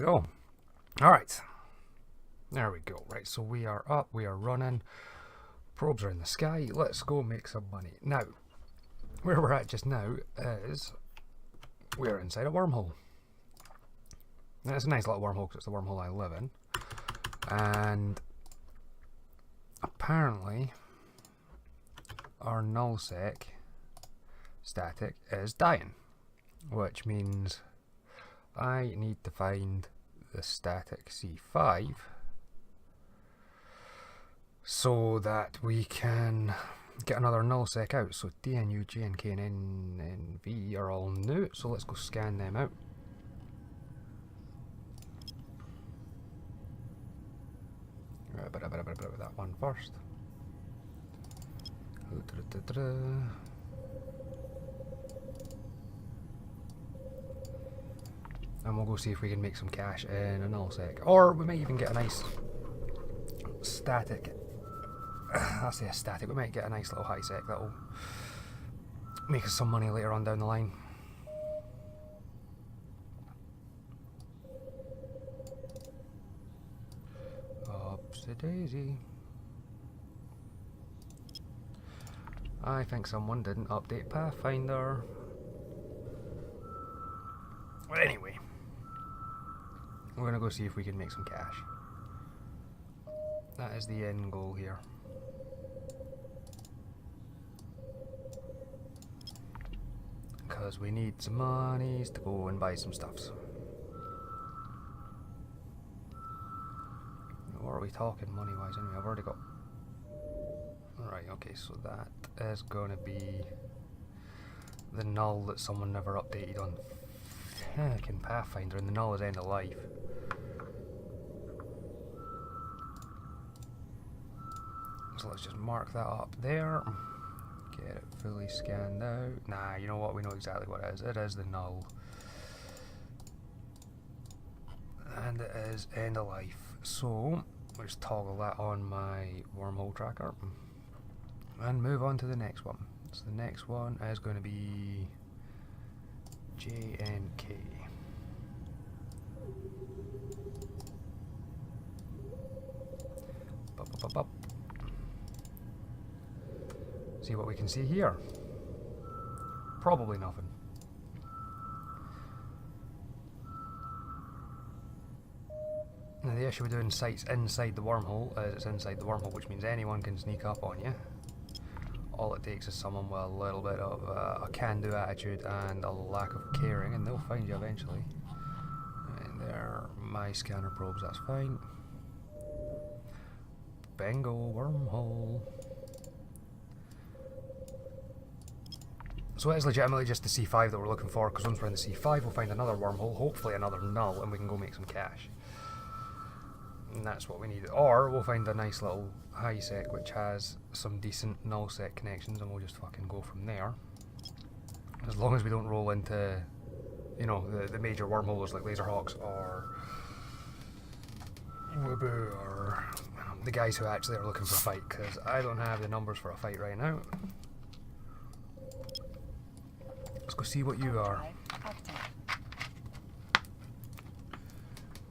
we go. Alright. There we go. Right, so we are up, we are running. Probes are in the sky. Let's go make some money. Now, where we're at just now is we're inside a wormhole. Now, it's a nice little wormhole because it's the wormhole I live in. And apparently our nullsec static is dying, which means I need to find the static C5 so that we can get another nullsec out. So DNU, JNK and NNV are all new, so let's go scan them out. That one first. And we'll go see if we can make some cash in a nullsec. Or we might even get a nice static. I say a static, we might get a nice little high sec that'll make us some money later on down the line. Upsy daisy. I think someone didn't update Pathfinder. But anyway, we're gonna go see if we can make some cash. That is the end goal here. Because we need some monies to go and buy some stuffs. What are we talking money wise anyway? I've already got... Right, okay, so that is gonna be the null that someone never updated on heckin' Pathfinder, and the null is end of life. So let's just mark that up there. Get it fully scanned out. Nah, you know what? We know exactly what it is. It is the null. And it is end of life. So, we'll just toggle that on my wormhole tracker. And move on to the next one. So the next one is going to be JNK. Up. See what we can see here. Probably nothing. Now the issue with doing sites inside the wormhole is it's inside the wormhole, which means anyone can sneak up on you. All it takes is someone with a little bit of a can-do attitude and a lack of caring, and they'll find you eventually. And there are my scanner probes, that's fine. Bingo, wormhole. So it is legitimately just the C5 that we're looking for, because once we're in the C5 we'll find another wormhole, hopefully another null, and we can go make some cash. And that's what we need. Or we'll find a nice little high sec which has some decent null sec connections, and we'll just fucking go from there. As long as we don't roll into, you know, the major wormholes like Laserhawks or Wuboo or the guys who actually are looking for a fight, because I don't have the numbers for a fight right now. Let's go see what you are.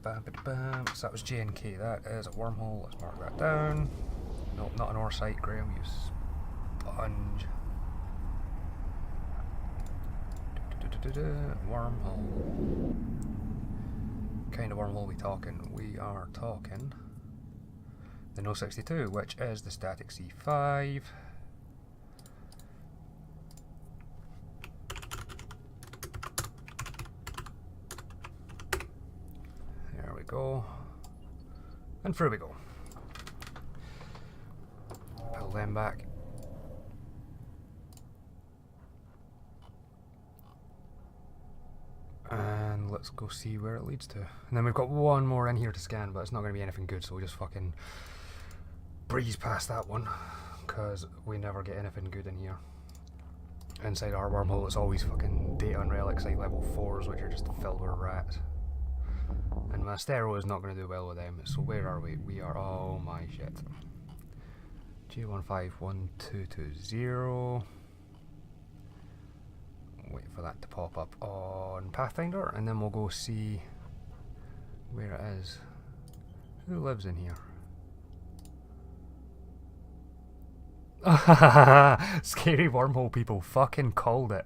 Bam, bam. So that was JNK. That is a wormhole. Let's mark that down. Nope, not an ore site, Graham. You sponge. Wormhole. Kind of wormhole we talking? We are talking the No 62, which is the static C5. Go, and through we go. Pull them back. And let's go see where it leads to. And then we've got one more in here to scan, but it's not going to be anything good, so we'll just fucking breeze past that one, because we never get anything good in here. Inside our wormhole it's always fucking data and relic site level 4s, which are just filled with rats. And Mastero is not going to do well with them, so where are we? We are, oh my shit. G151220. Wait for that to pop up on Pathfinder, and then we'll go see where it is. Who lives in here? Scary wormhole people fucking called it.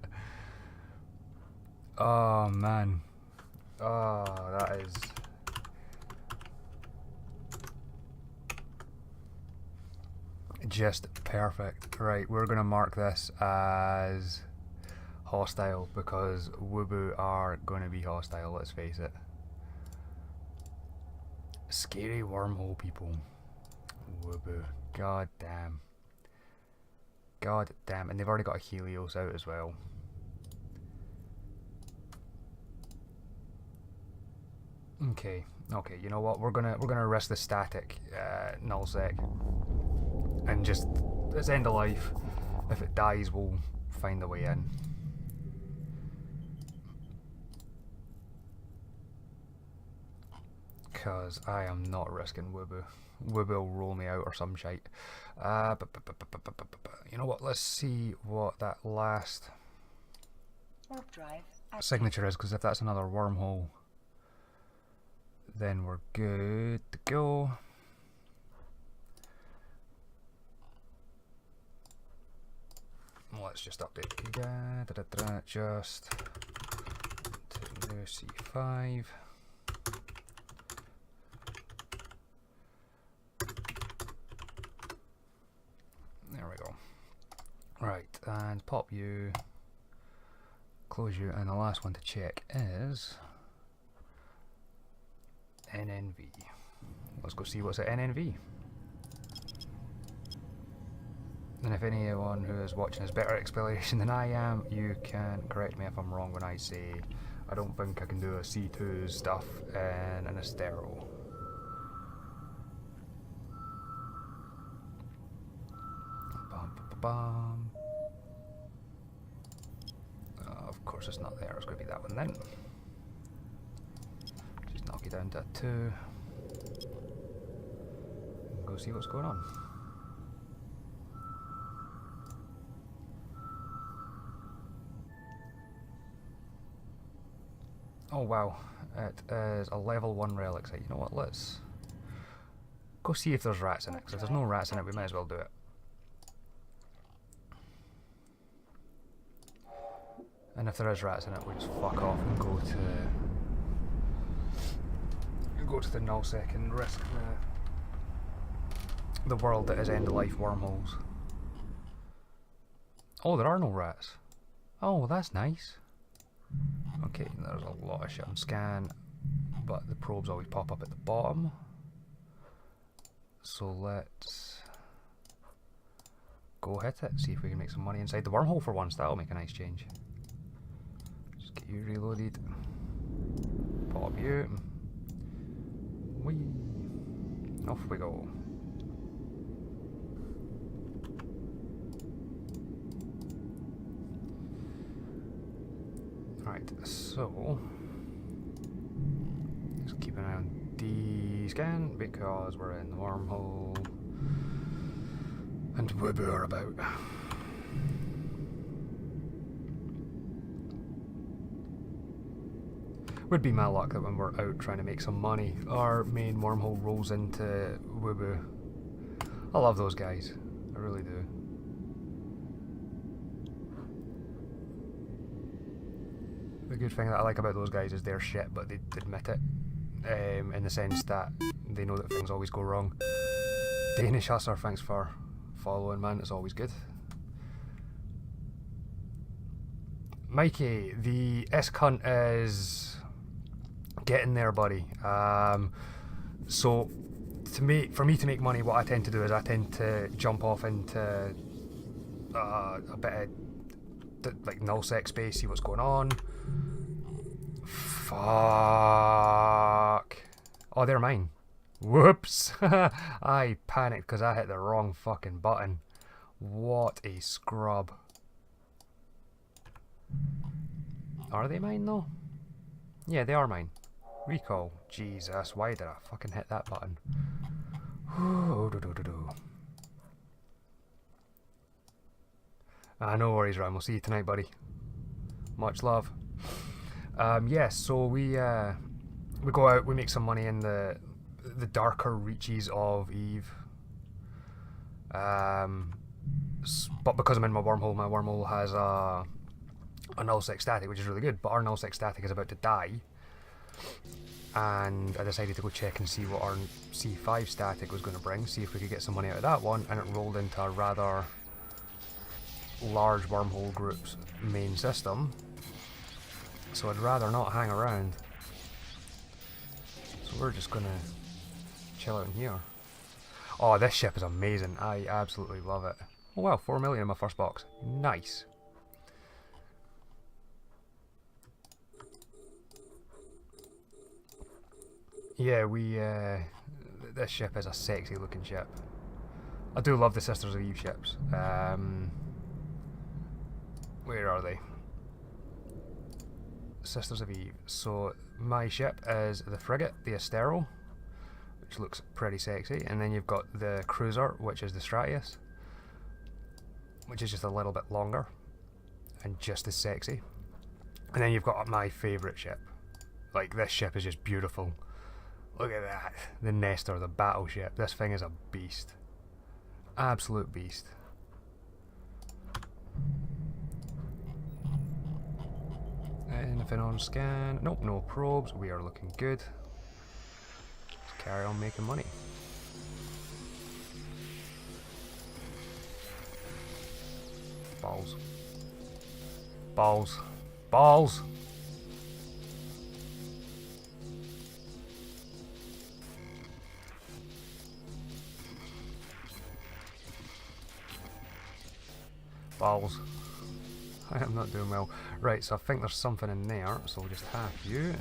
Oh man. Oh, that is... just perfect. Right, we're gonna mark this as hostile because Wubbo are gonna be hostile, let's face it. Scary wormhole people. Wubbo. God damn. God damn. And they've already got a Helios out as well. Okay. Okay, you know what? We're gonna risk the static nullsec. And just, it's end of life. If it dies, we'll find a way in. Because I am not risking Wubbo. Wubbo will roll me out or some shite. You know what, let's see what that last Warp drive signature is, because if that's another wormhole, then we're good to go. Let's just update just to new C5. There we go. Right, and pop you, close you, and the last one to check is NNV. Let's go see what's at NNV. And if anyone who is watching has better explanation than I am, you can correct me if I'm wrong when I say I don't think I can do a C2 stuff in an Astero. Bum. Of course it's not there, it's going to be that one then. Just knock it down to a 2. And go see what's going on. Oh wow, it is a level 1 relic site. You know what, let's go see if there's rats in it, because if there's no rats in it we might as well do it. And if there is rats in it, we just fuck off and go to the nullsec and risk the world that is end of life wormholes. Oh, there are no rats. Oh, that's nice. Okay, there's a lot of shit on scan, but the probes always pop up at the bottom. So let's go hit it, see if we can make some money inside the wormhole for once. That'll make a nice change. Just get you reloaded. Pop you. Whee! Off we go. Right, so just keep an eye on D-scan because we're in the wormhole and Wubbo are about. Would be my luck that when we're out trying to make some money, our main wormhole rolls into Wubbo. I love those guys, I really do. The good thing that I like about those guys is they're shit, but they admit it, in the sense that they know that things always go wrong. Danish Hussar, thanks for following, man, it's always good. Mikey, the S-cunt is getting there, buddy. So, for me to make money, what I tend to do is I tend to jump off into a bit of like nullsec space, see what's going on. Fuck. Oh, they're mine. Whoops. I panicked because I hit the wrong fucking button. What a scrub. Are they mine though? Yeah, they are mine. Recall. Jesus, why did I fucking hit that button? No worries, Ram. We'll see you tonight, buddy. Much love. Yes, so we we go out, we make some money in the darker reaches of Eve. But because I'm in my wormhole has a nullsec static, which is really good, but our nullsec static is about to die. And I decided to go check and see what our C5 static was going to bring, see if we could get some money out of that one, and it rolled into a rather large wormhole group's main system. So I'd rather not hang around. So we're just going to chill out in here. Oh, this ship is amazing. I absolutely love it. Oh wow, 4 million in my first box. Nice. Yeah, this ship is a sexy looking ship. I do love the Sisters of Eve ships. Where are they? Sisters of Eve. So my ship is the frigate, the Estero, which looks pretty sexy, and then you've got the cruiser, which is the Stratius, which is just a little bit longer and just as sexy. And then you've got my favourite ship. Like, this ship is just beautiful. Look at that. The Nestor, the battleship. This thing is a beast. Absolute beast. Anything on scan? Nope, no probes. We are looking good. Let's carry on making money. Balls. Balls. Balls! Balls. I am not doing well. Right, so I think there's something in there, so we'll just hack you.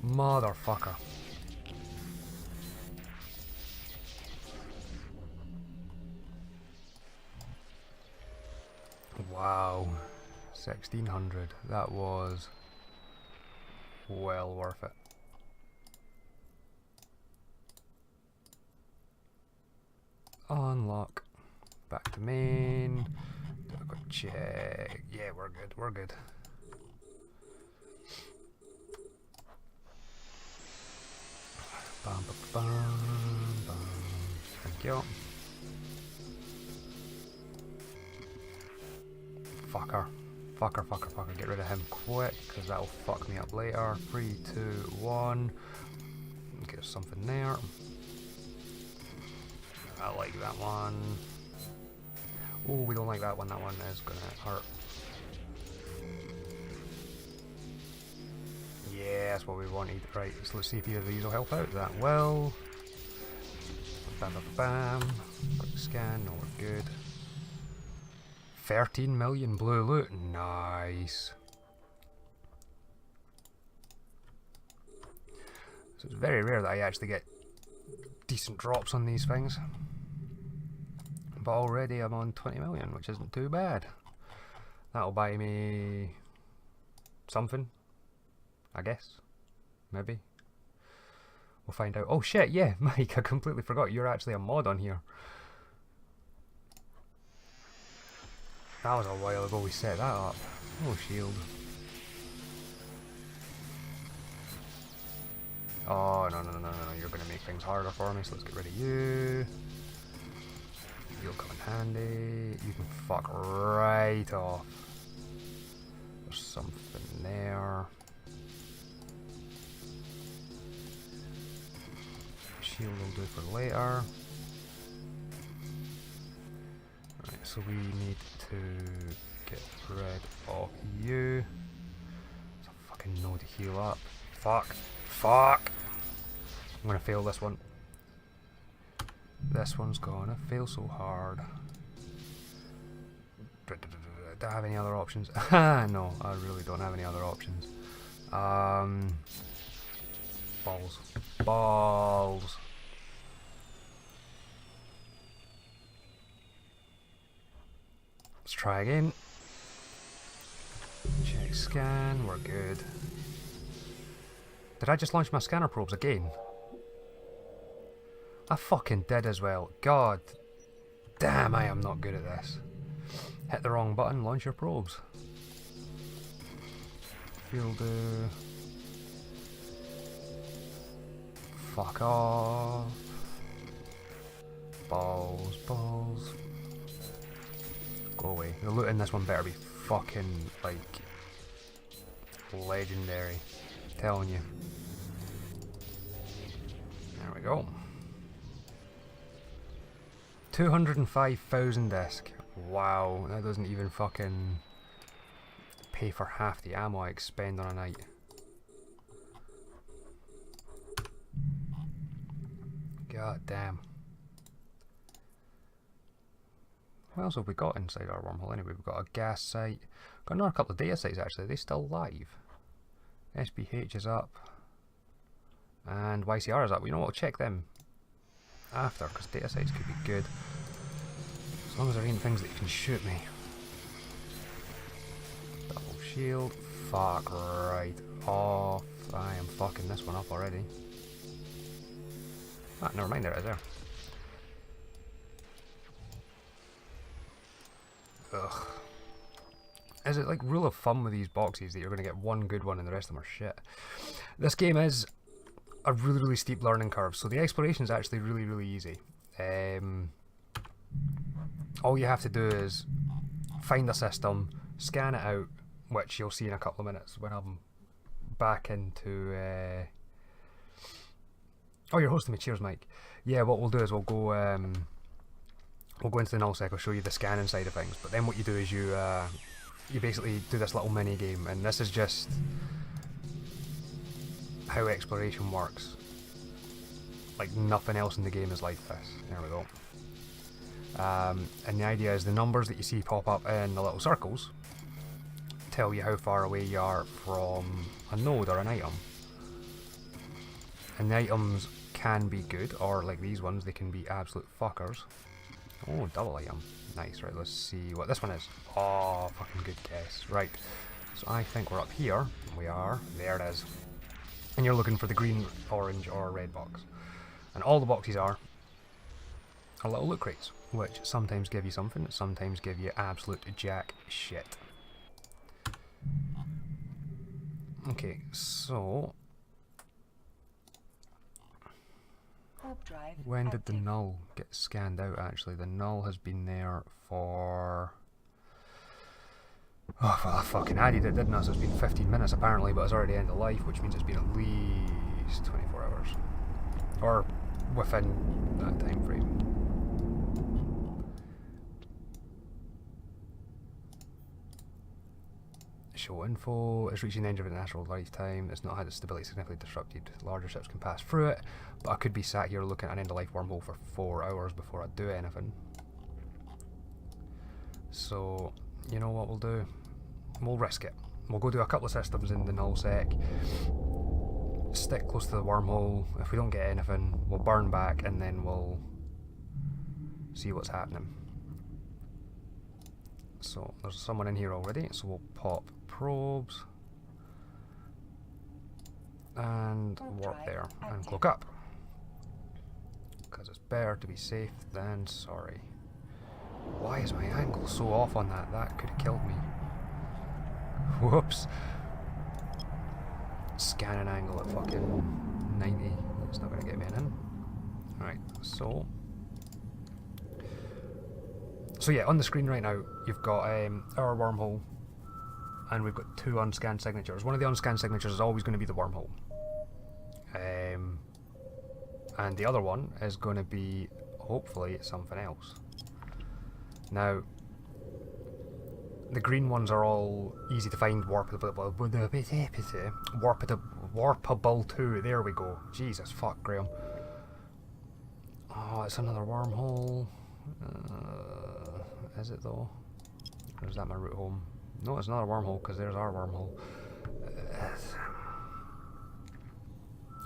Motherfucker. Wow. 1600. That was well worth it. Unlock. Back to main. Do a quick check. Yeah, we're good. We're good. Bam, bam, bam, bam. Thank you. Fucker. Fucker, fucker, fucker. Get rid of him quick, because that'll fuck me up later. 3, 2, 1. Get something there. I like that one. Oh, we don't like that one. That one is gonna hurt. Yeah, that's what we wanted. Right, so let's see if either of these will help out. That will. Bam, bam, bam. Quick scan. No, we're good. 13 million blue loot. Nice. So it's very rare that I actually get decent drops on these things. But already I'm on 20 million, which isn't too bad. That'll buy me something, I guess. Maybe. We'll find out. Oh shit, yeah, Mike, I completely forgot you're actually a mod on here. That was a while ago we set that up. Oh, shield. Oh, no, no, no, no, no, you're going to make things harder for me, so let's get rid of you. You'll come in handy. You can fuck right off. There's something there. Shield will do for later. Right, so we need to get rid of you. There's a fucking no to heal up. Fuck. Fuck! I'm gonna fail this one. This one's gonna fail so hard. Do I have any other options? No, I really don't have any other options. Balls. Balls. Let's try again. Check scan, we're good. Did I just launch my scanner probes again? I fucking did as well. God damn, I am not good at this. Hit the wrong button, launch your probes. Fuel do. fuck off. Balls, balls. Go away. The loot in this one better be fucking, like, legendary. I'm telling you. There we go. 205,000 disc. Wow, that doesn't even fucking pay for half the ammo I expend on a night. God damn. What else have we got inside our wormhole anyway? We've got a gas site. Got another couple of data sites actually. Are they still live? SPH is up. And YCR is up. You know what? We'll check them after, because data sites could be good. As long as there ain't things that can shoot me. Double shield. Fuck right off. I am fucking this one up already. Ah, never mind, there it is there. Ugh. Is it like rule of thumb with these boxes that you're going to get one good one and the rest of them are shit? This game is a really, really steep learning curve, so the exploration is actually really, really easy. All you have to do is find a system, scan it out, which you'll see in a couple of minutes when I'm back into... Oh, you're hosting me, cheers Mike. Yeah, what we'll do is we'll go into the nullsec, I'll show you the scanning side of things, but then what you do is you basically do this little mini game, and this is just how exploration works. Like nothing else in the game is like this. There we go. And the idea is the numbers that you see pop up in the little circles tell you how far away you are from a node or an item. And the items can be good, or like these ones, they can be absolute fuckers. Oh, double item. Nice, right, let's see what this one is. Oh, fucking good guess. Right, so I think we're up here. We are. There it is. And you're looking for the green, orange, or red box. And all the boxes are little loot crates, which sometimes give you something, sometimes give you absolute jack shit. Okay, so... when did the null get scanned out actually? The null has been there for... oh, well, I fucking added it, didn't I? So it's been 15 minutes apparently, but it's already end of life, which means it's been at least 24 hours. Or within that time frame. Show info. It's reaching the end of its natural lifetime. It's not had its stability significantly disrupted. Larger ships can pass through it, but I could be sat here looking at an end of life wormhole for 4 hours before I do anything. So, you know what we'll do? We'll risk it. We'll go do a couple of systems in the nullsec, stick close to the wormhole. If we don't get anything, we'll burn back and then we'll see what's happening. So there's someone in here already, so we'll pop probes and warp there and cloak up, because it's better to be safe than sorry. Why is my angle so off on that? That could have killed me. Whoops. Scanning angle at fucking 90. It's not going to get me in. Alright, so yeah, on the screen right now, you've got our wormhole, and we've got 2 unscanned signatures. One of the unscanned signatures is always going to be the wormhole. And the other one is going to be, hopefully, something else. Now, the green ones are all easy to find, warpable too. There we go. Jesus, fuck, Graham. Oh, it's another wormhole. Is it though? Or is that my route home? No, it's not a wormhole, because there's our wormhole.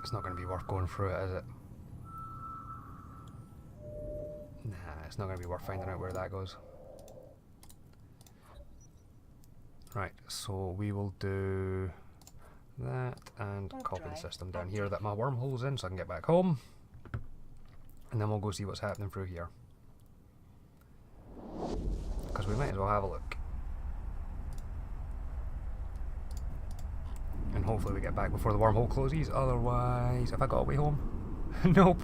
It's not going to be worth going through it, is it? Nah, it's not going to be worth finding out where that goes. Right, so we will do that and copy the system down here that my wormhole's in so I can get back home. And then we'll go see what's happening through here. Because we might as well have a look. And hopefully we get back before the wormhole closes, otherwise... have I got a way home? Nope.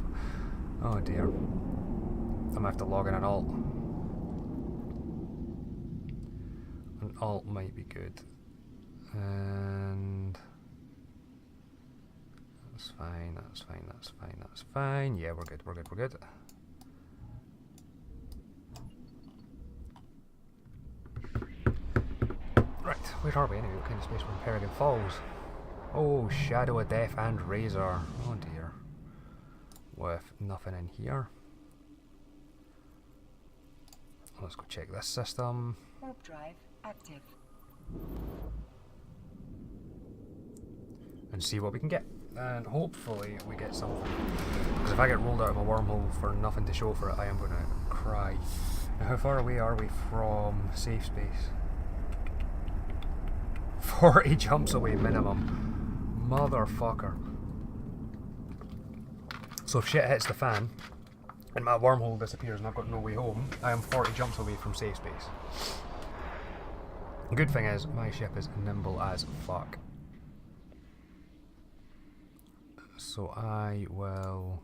Oh dear. I'm gonna have to log in an alt. An alt might be good. And that's fine, that's fine, that's fine, that's fine. Yeah, we're good, we're good, we're good. Right, where are we anyway? What kind of space we're in? Peregrine Falls. Oh, Shadow of Death and Razor. Oh dear. With nothing in here. Let's go check this system. Warp drive active. And see what we can get. And hopefully we get something. Because if I get rolled out of a wormhole for nothing to show for it, I am going to cry. Now how far away are we from safe space? 40 jumps away minimum. Motherfucker. So if shit hits the fan, and my wormhole disappears and I've got no way home, I am 40 jumps away from safe space. The good thing is, my ship is nimble as fuck. So I will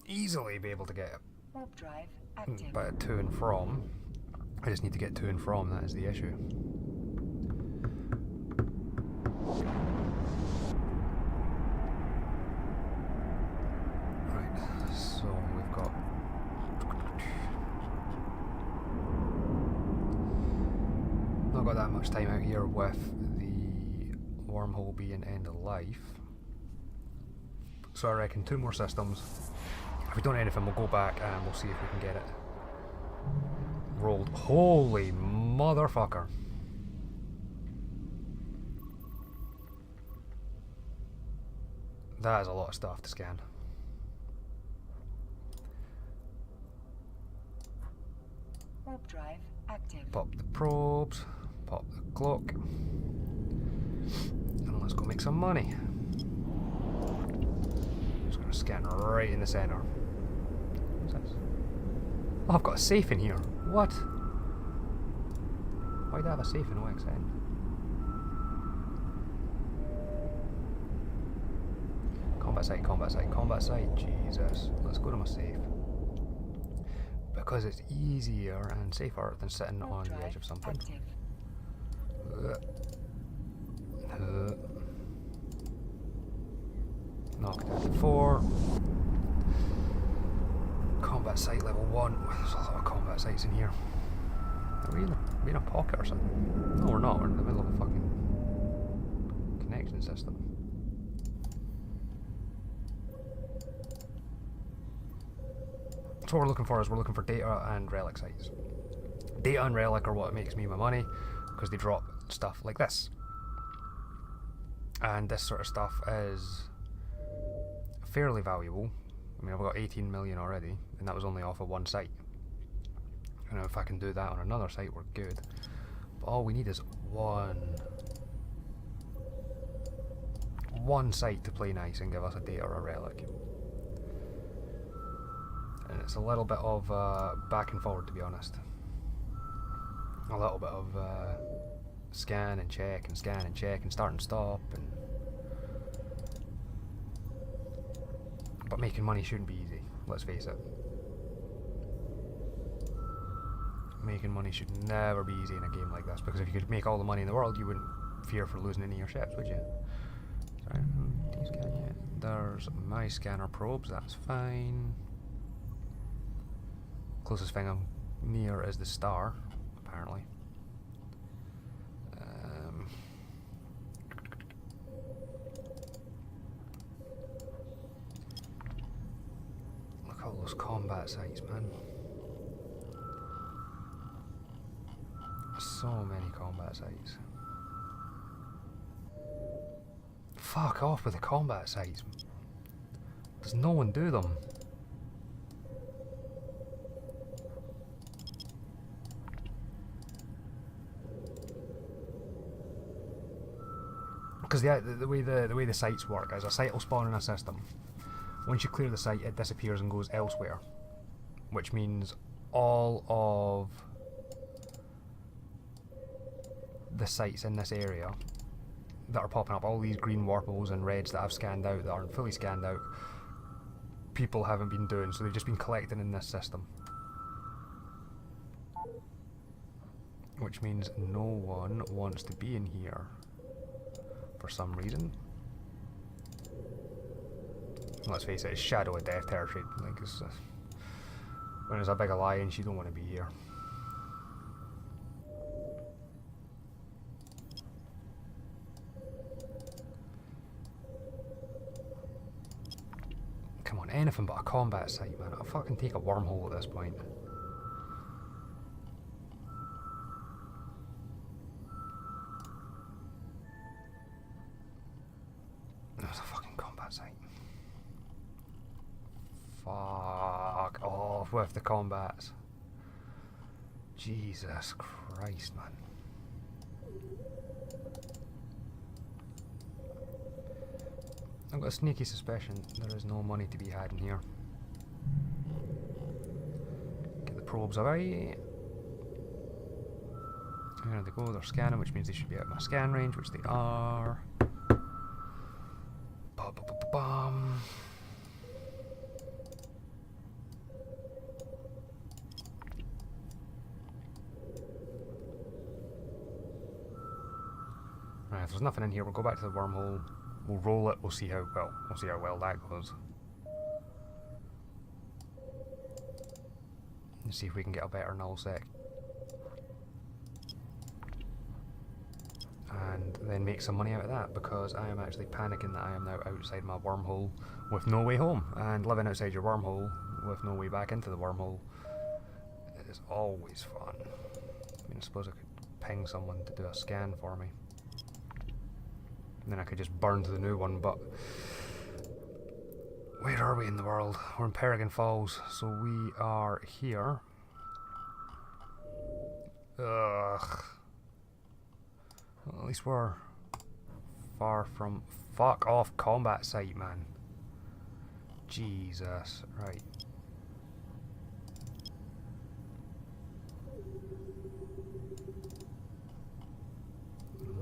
easily be able to get Warp drive active. but to and from. I just need to get to and from, that is the issue. Right, so we've got not got that much time out here with the wormhole being end of life. So I reckon 2 more systems. If we don't do anything, we'll go back and we'll see if we can get it rolled. Holy motherfucker. That is a lot of stuff to scan. Warp drive active. Pop the probes, pop the clock, and let's go make some money. Just gonna scan right in the center. What's this? Oh, I've got a safe in here. What? Why'd I have a safe in OXN? Combat site, combat site, combat site. Jesus. Let's go to my safe. Because it's easier and safer than sitting on the edge of something. Knock down to 4. Combat site level 1. There's a lot of combat sites in here. Are we in a pocket or something? No, we're not. We're in the middle of a fucking connection system. So what we're looking for is we're looking for data and relic sites. Data and relic are what makes me my money, because they drop stuff like this. And this sort of stuff is fairly valuable. I mean, I've got 18 million already, and that was only off of one site. You know, if I can do that on another site, we're good. But all we need is one site to play nice and give us a data or a relic. And it's a little bit of back and forward, to be honest. A little bit of scan and check and scan and check and start and stop. But making money shouldn't be easy, let's face it. Making money should never be easy in a game like this, because if you could make all the money in the world, you wouldn't fear for losing any of your ships, would you? Sorry, descan yet. There's my scanner probes, that's fine. Closest thing I'm near is the star, apparently. Look at all those combat sites, man. So many combat sites. Fuck off with the combat sites. Does no one do them? Because the way the sites work is a site will spawn in a system. Once you clear the site, it disappears and goes elsewhere, which means all of the sites in this area that are popping up, all these green warples and reds that I've scanned out that aren't fully scanned out, people haven't been doing, so they've just been collecting in this system. Which means no one wants to be in here for some reason. Let's face it, it's Shadow of Death territory. Like, it's, when there's a big alliance, you don't want to be here. Come on, anything but a combat site, man. I'll fucking take a wormhole at this point. There's a fucking combat site. Fuck off with the combats. Jesus Christ, man. I've got a sneaky suspicion there is no money to be had in here. Get the probes away. There they go, they're scanning, which means they should be out of my scan range, which they are. Ba-ba-ba-ba-bum. Right, if there's nothing in here, we'll go back to the wormhole. We'll roll it. We'll see how well that goes. And see if we can get a better null sec. And then make some money out of that, because I am actually panicking that I am now outside my wormhole with no way home. And living outside your wormhole with no way back into the wormhole is always fun. I mean, I suppose I could ping someone to do a scan for me. And then I could just burn to the new one, but where are we in the world? We're in Peregrine Falls, so we are here. Ugh. Well, at least we're far from... Fuck off combat site, man. Jesus. Right.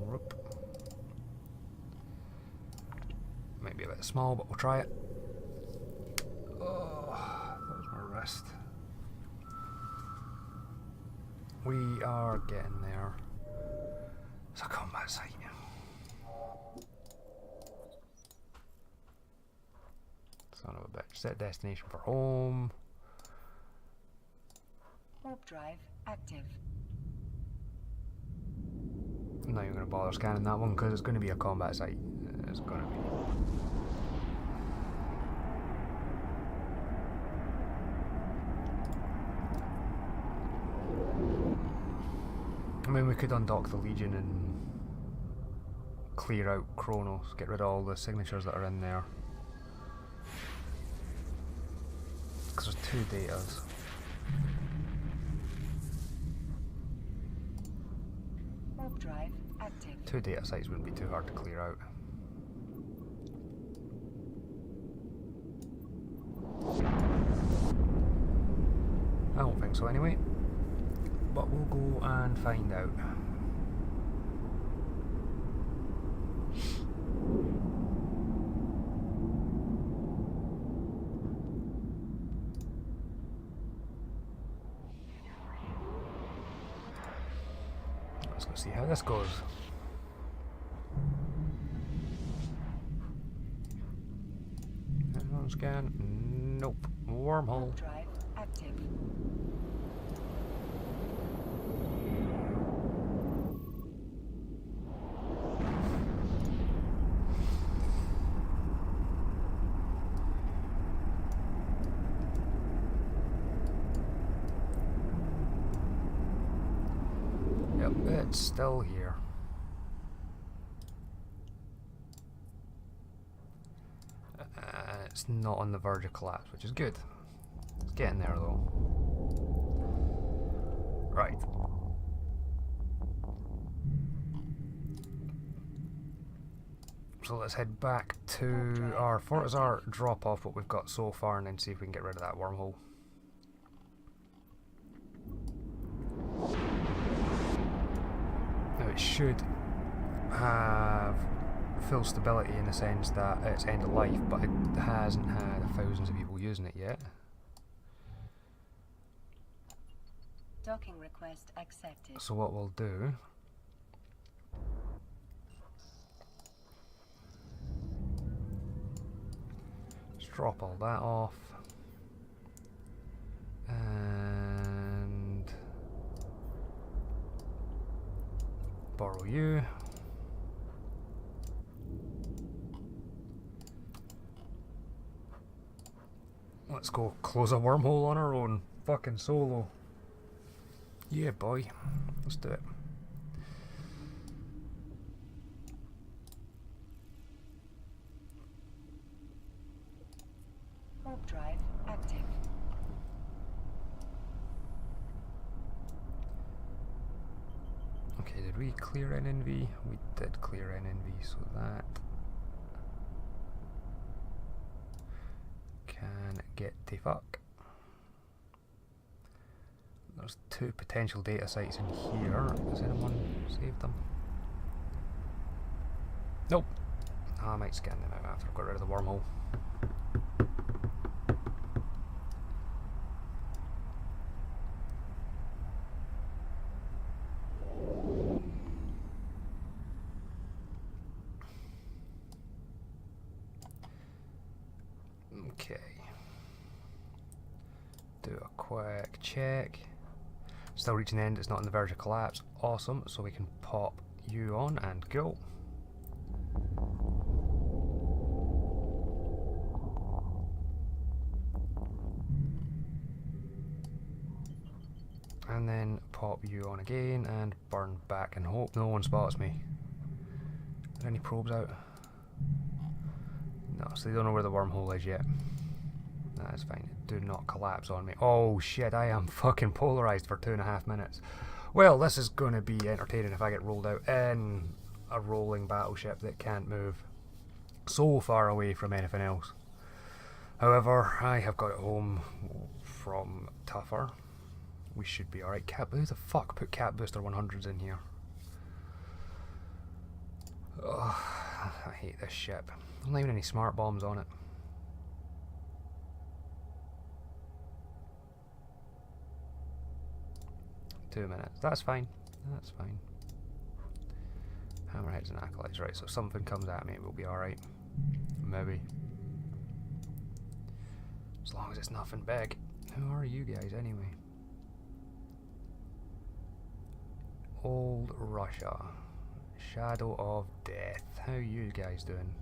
Whoop. Might be a bit small, but we'll try it. Oh, there's my wrist. We are getting there. It's a combat site. Son of a bitch. Set destination for home. Warp drive active. I'm not even going to bother scanning that one because it's going to be a combat site. It's going to be. I mean, we could undock the Legion and clear out Kronos, get rid of all the signatures that are in there. Because there's 2 datas. Warp drive active. 2 data sites wouldn't be too hard to clear out. I don't think so anyway. But we'll go and find out. Let's go see how this goes. Scan. Nope. Wormhole. Warp drive active. Yep, it's still here. It's not on the verge of collapse, which is good. It's getting there though. Right. So let's head back to our Fortizar, drop off what we've got so far, and then see if we can get rid of that wormhole. Now it should have full stability in the sense that it's end of life, but it hasn't had thousands of people using it yet. Docking request accepted. So what we'll do is drop all that off and borrow you. Let's go close a wormhole on our own, fucking solo. Yeah, boy. Let's do it. Warp drive active. Okay, did we clear NNV? We did clear NNV, so that can get to fuck. There's 2 potential data sites in here. Has anyone saved them? Nope. I might scan them out after I've got rid of the wormhole. Okay. Do a quick check. Still reaching the end, it's not on the verge of collapse. Awesome, so we can pop you on and go. And then pop you on again and burn back and hope no one spots me. Are there any probes out? No, so they don't know where the wormhole is yet. That's fine. Do not collapse on me. Oh shit, I am fucking polarized for 2.5 minutes. Well, this is going to be entertaining if I get rolled out in a rolling battleship that can't move so far away from anything else. However, I have got it home from tougher. We should be alright. Who the fuck put Cat Booster 100s in here? Ugh, I hate this ship. There's not even any smart bombs on it. Two minutes. That's fine. That's fine. Hammerheads and acolytes. Right, so if something comes at me, we'll be alright. Maybe. As long as it's nothing big. Who are you guys anyway? Old Russia. Shadow of Death. How are you guys doing?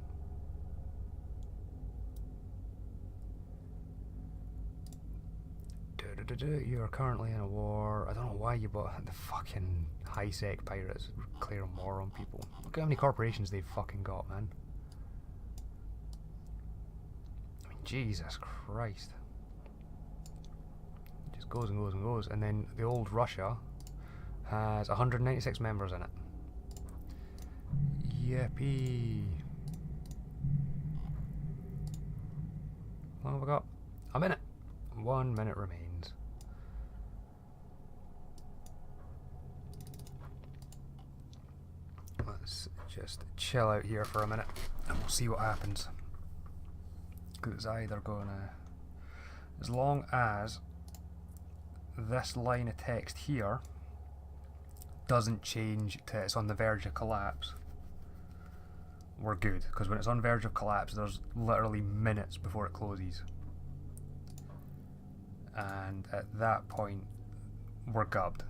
You are currently in a war. I don't know why you bought the fucking high-sec pirates declaring war on people. Look at how many corporations they've fucking got, man. I mean, Jesus Christ. It just goes and goes and goes. And then the old Russia has 196 members in it. Yippee. How long have I got? A minute. 1 minute remains. Let's just chill out here for a minute and we'll see what happens. Because it's either gonna, as long as this line of text here doesn't change to it's on the verge of collapse, we're good. Because when it's on verge of collapse, there's literally minutes before it closes. And at that point, we're gubbed.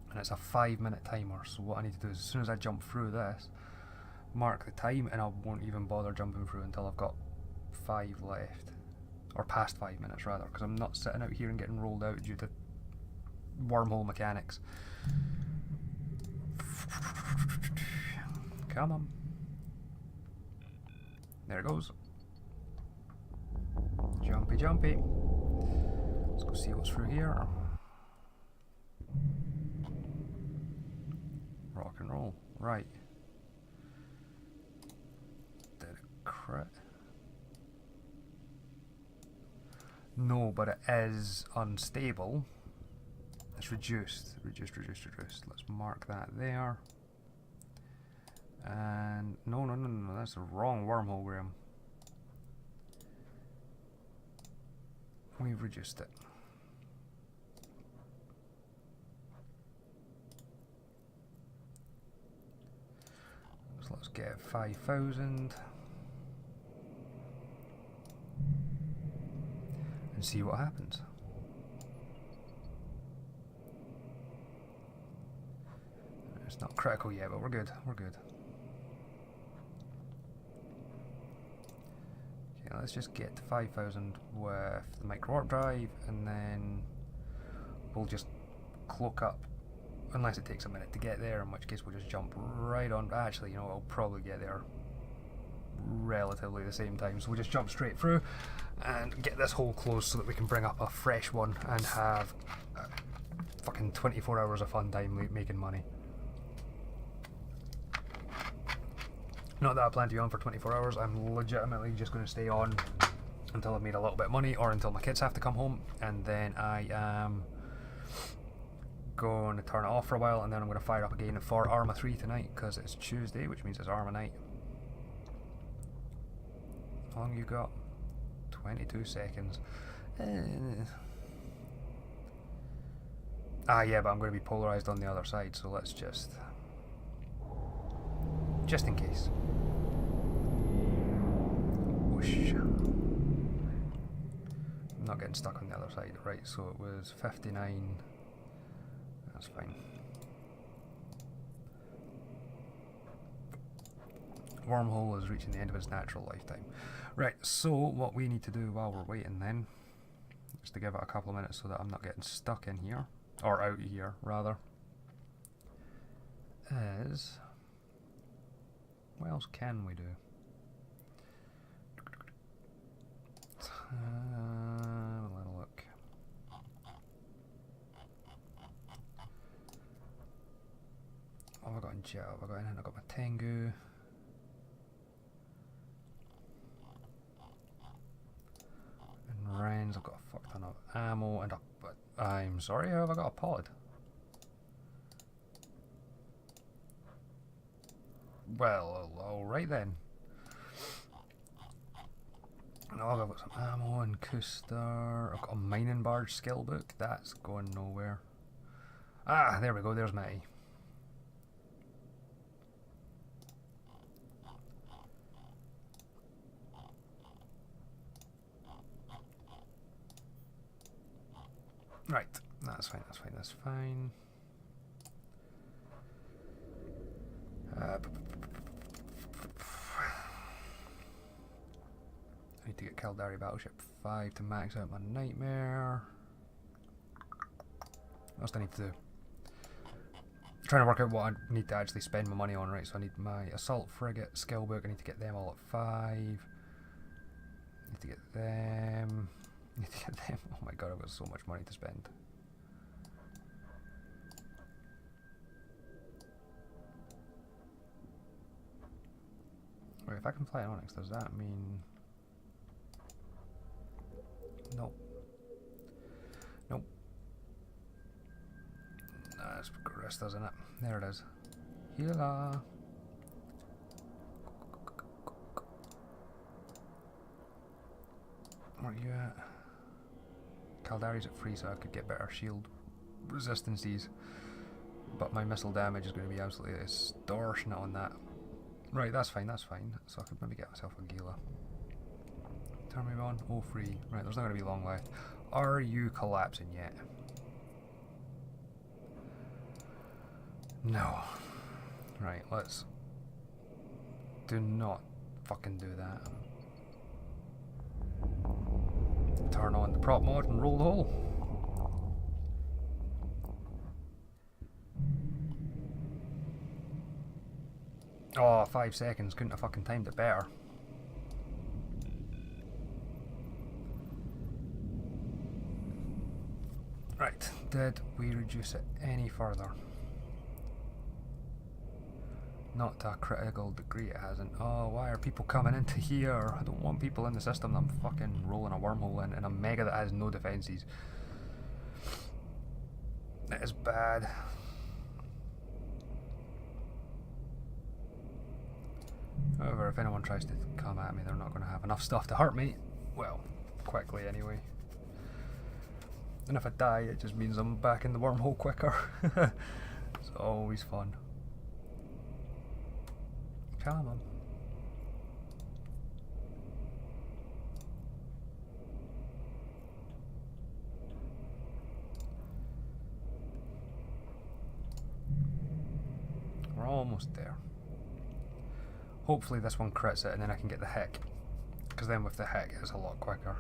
And it's a 5-minute timer, so what I need to do is as soon as I jump through this, mark the time, and I won't even bother jumping through until I've got 5 left. Or past 5 minutes rather, because I'm not sitting out here and getting rolled out due to wormhole mechanics. Come on. There it goes. Jumpy, jumpy. Let's go see what's through here. Rock and roll. Right. Did it crit? No, but it is unstable. It's reduced. Reduced. Let's mark that there. And no, that's the wrong wormhole, Graham. We've reduced it. So let's get 5,000 and see what happens. It's not critical yet, but we're good. We're good. Let's just get to 5,000 with the micro warp drive, and then we'll just cloak up, unless it takes a minute to get there, in which case we'll just jump right on. Actually, you know, I'll probably get there relatively the same time, so we'll just jump straight through and get this hole closed so that we can bring up a fresh one and have fucking 24 hours of fun time making money. Not that I plan to be on for 24 hours, I'm legitimately just going to stay on until I've made a little bit of money, or until my kids have to come home, and then I am going to turn it off for a while, and then I'm going to fire up again for Arma 3 tonight, because it's Tuesday, which means it's Arma night. How long you got? 22 seconds. Yeah, but I'm going to be polarised on the other side, so let's just in case. Whoosh. I'm not getting stuck on the other side, right? So it was 59. That's fine. Wormhole is reaching the end of its natural lifetime. Right, so what we need to do while we're waiting then is to give it a couple of minutes so that I'm not getting stuck in here, or out here rather, is... what else can we do? Have a little look. What have I got in jail? Have I got anything? I've got my Tengu. And Rens, I've got a fuck ton of ammo and a... but I'm sorry, how have I got a pod? Well, alright then. Oh, I've got some ammo and Kuster. I've got a mining barge skill book. That's going nowhere. Ah, there we go. There's my... right. That's fine. That's fine. That's fine. I need to get Caldari Battleship 5 to max out my Nightmare. What else do I need to do? Trying to work out what I need to actually spend my money on, right? So I need my Assault Frigate skill book. I need to get them all at 5. Need to get them. Need to get them. Oh my god, I've got so much money to spend. Wait, if I can fly an Onyx, does that mean... Nope. Nope. That's progressed, isn't it? There it is. Healer. Where are you at? Caldari's at 3, so I could get better shield resistances. But my missile damage is going to be absolutely extortionate on that. Right, that's fine, that's fine. So I could maybe get myself a Gila. Turn me on. Oh, free. Right, there's not going to be long left. Are you collapsing yet? No. Right, let's... do not fucking do that. Turn on the prop mod and roll the hole. Oh, 5 seconds. Couldn't have fucking timed it better. Right, did we reduce it any further? Not to a critical degree it hasn't. Oh, why are people coming into here? I don't want people in the system that I'm fucking rolling a wormhole in a mega that has no defences. It is bad. However, if anyone tries to come at me, they're not going to have enough stuff to hurt me. Well, quickly anyway. And if I die, it just means I'm back in the wormhole quicker. It's always fun. Come on. We're almost there. Hopefully this one crits it and then I can get the heck. Because then with the heck it's a lot quicker.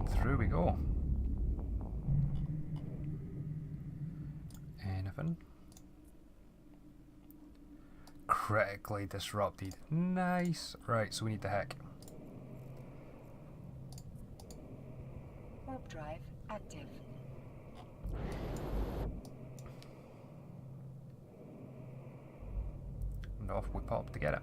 Through we go. Anything? Critically disrupted. Nice. Right, so we need the heck. Warp drive active. And off we pop to get it.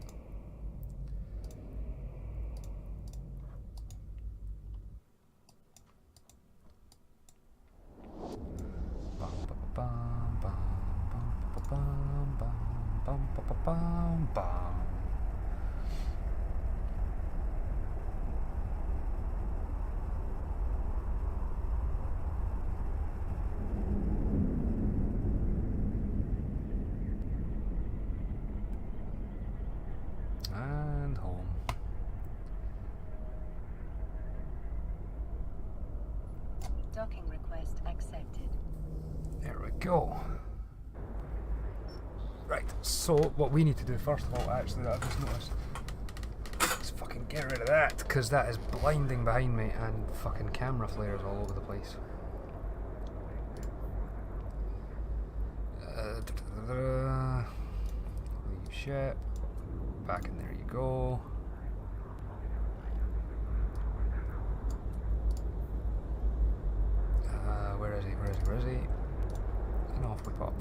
And home. Docking request accepted. There we go. Right, so what we need to do first of all, actually, that I've just noticed, is fucking get rid of that, because that is blinding behind me and fucking camera flares all over the place. Leave shit. Back in there you go. Where is he? Where is he? Where is he? And off we pop.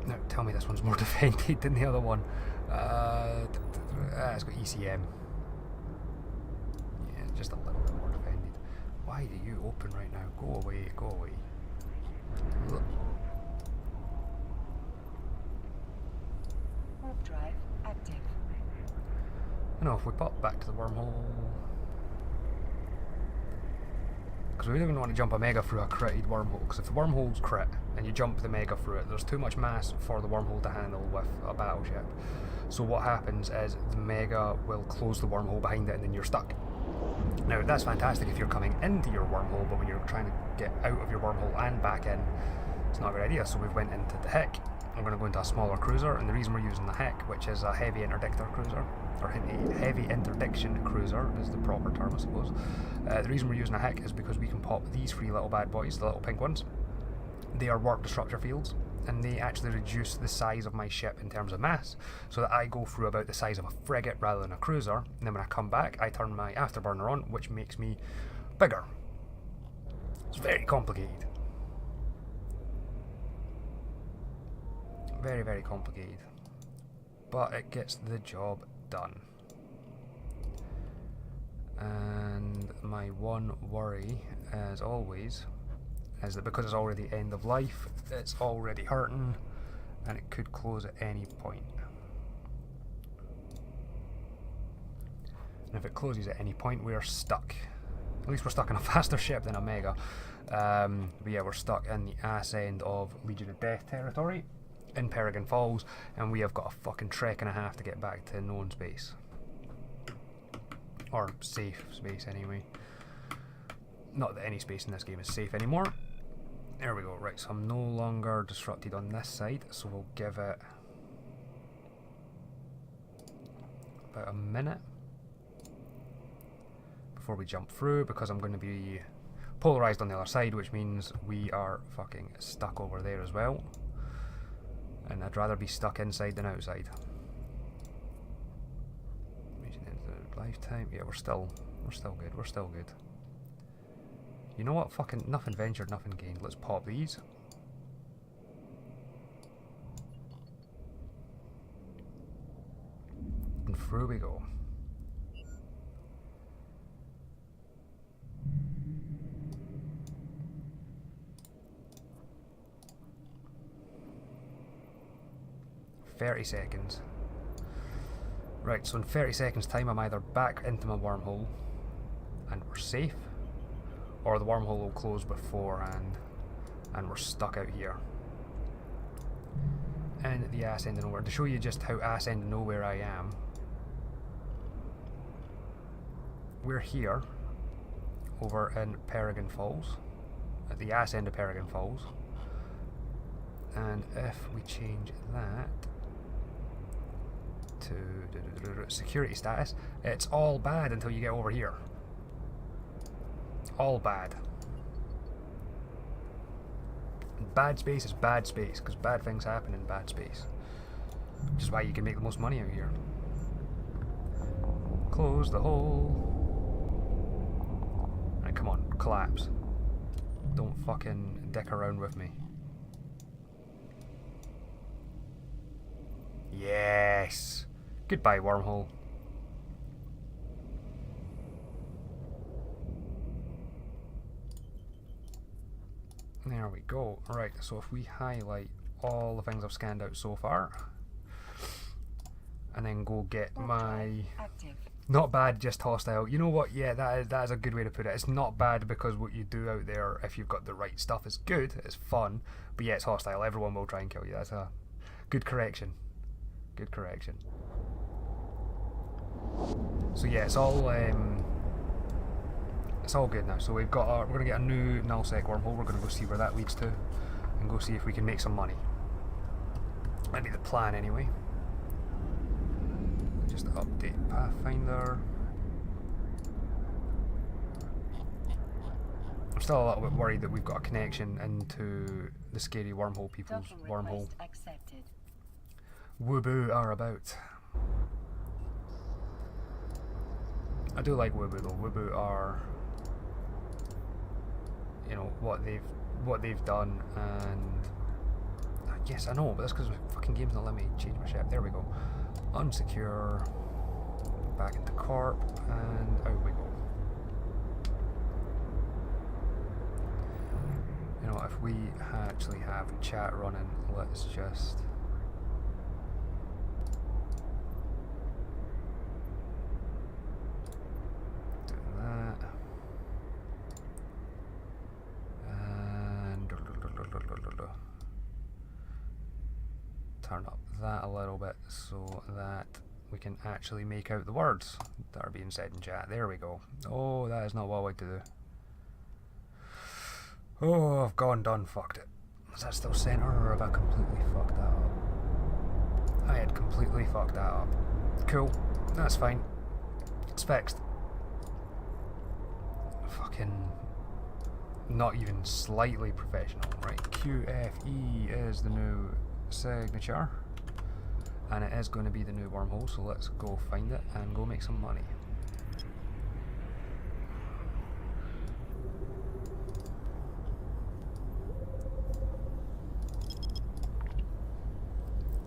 Now tell me this one's more defended than the other one. It's got ECM. Yeah, just a little bit more defended. Why do you open right now? Go away, go away. Look. Warp drive active. And off we pop back to the wormhole. Because we don't even want to jump a mega through a critted wormhole, because if the wormhole's crit and you jump the mega through it, there's too much mass for the wormhole to handle with a battleship. So what happens is the mega will close the wormhole behind it and then you're stuck. Now that's fantastic if you're coming into your wormhole, but when you're trying to get out of your wormhole and back in, it's not a good idea. So we've went into the Heck. I'm going to go into a smaller cruiser, and the reason we're using the Heck, which is a heavy interdictor cruiser, or heavy interdiction cruiser is the proper term, I suppose. The reason we're using a Heck is because we can pop these three little bad boys, the little pink ones. They are warp disruptor fields, and they actually reduce the size of my ship in terms of mass, so that I go through about the size of a frigate rather than a cruiser, and then when I come back I turn my afterburner on, which makes me bigger. It's very complicated. Very, very complicated. But it gets the job done. And my one worry, as always, is that because it's already end of life, it's already hurting, and it could close at any point. And if it closes at any point, we're stuck. At least we're stuck in a faster ship than a mega. But yeah, we're stuck in the ass end of Legion of Death territory in Peregrine Falls, and we have got a fucking trek and a half to get back to known space. Or safe space, anyway. Not that any space in this game is safe anymore. There we go. Right, so I'm no longer disrupted on this side, so we'll give it about a minute before we jump through, because I'm going to be polarized on the other side, which means we are fucking stuck over there as well. And I'd rather be stuck inside than outside. Reaching into the lifetime. Yeah, we're still good. We're still good. You know what? Fucking nothing ventured, nothing gained. Let's pop these. through we go. $30. Right, so in 30 seconds time I'm either back into my wormhole and we're safe, or the wormhole will close beforehand and we're stuck out here in the ass end of nowhere. To show you just how ass end of nowhere I am, we're here over in Peregrine Falls, at the ass end of Peregrine Falls, and if we change that to security status, it's all bad until you get over here. All bad. Bad space is bad space, because bad things happen in bad space. Which is why you can make the most money out here. Close the hole. Right, come on, collapse. Don't fucking dick around with me. Yes! Goodbye, wormhole. There we go. Right, so if we highlight all the things I've scanned out so far, and then go get my... Not bad, just hostile. You know what? Yeah, that is a good way to put it. It's not bad because what you do out there, if you've got the right stuff, is good, it's fun, but yeah, it's hostile. Everyone will try and kill you. That's a good correction. Good correction. So yeah, it's all good now. So we've got we're gonna get a new nullsec wormhole. We're gonna go see where that leads to, and go see if we can make some money. That'd be the plan anyway. Just update Pathfinder. I'm still a little bit worried that we've got a connection into the scary wormhole people's wormhole. Wuboo are about. I do like Wuboo though. Wuboo are, you know, what they've done, and yes, I know, but that's because the fucking game's not letting me change my ship. There we go. Unsecure. Back into Corp, and out we go. You know, if we actually have chat running, let's just. Turn up that a little bit so that we can actually make out the words that are being said in chat. There we go. Oh, that is not what I wanted to do. Oh, I've gone done fucked it. Is that still center, or have I completely fucked that up? I had completely fucked that up. Cool, that's fine. It's fixed. Fucking not even slightly professional. Right, QFE is the new signature, and it is going to be the new wormhole, so let's go find it and go make some money.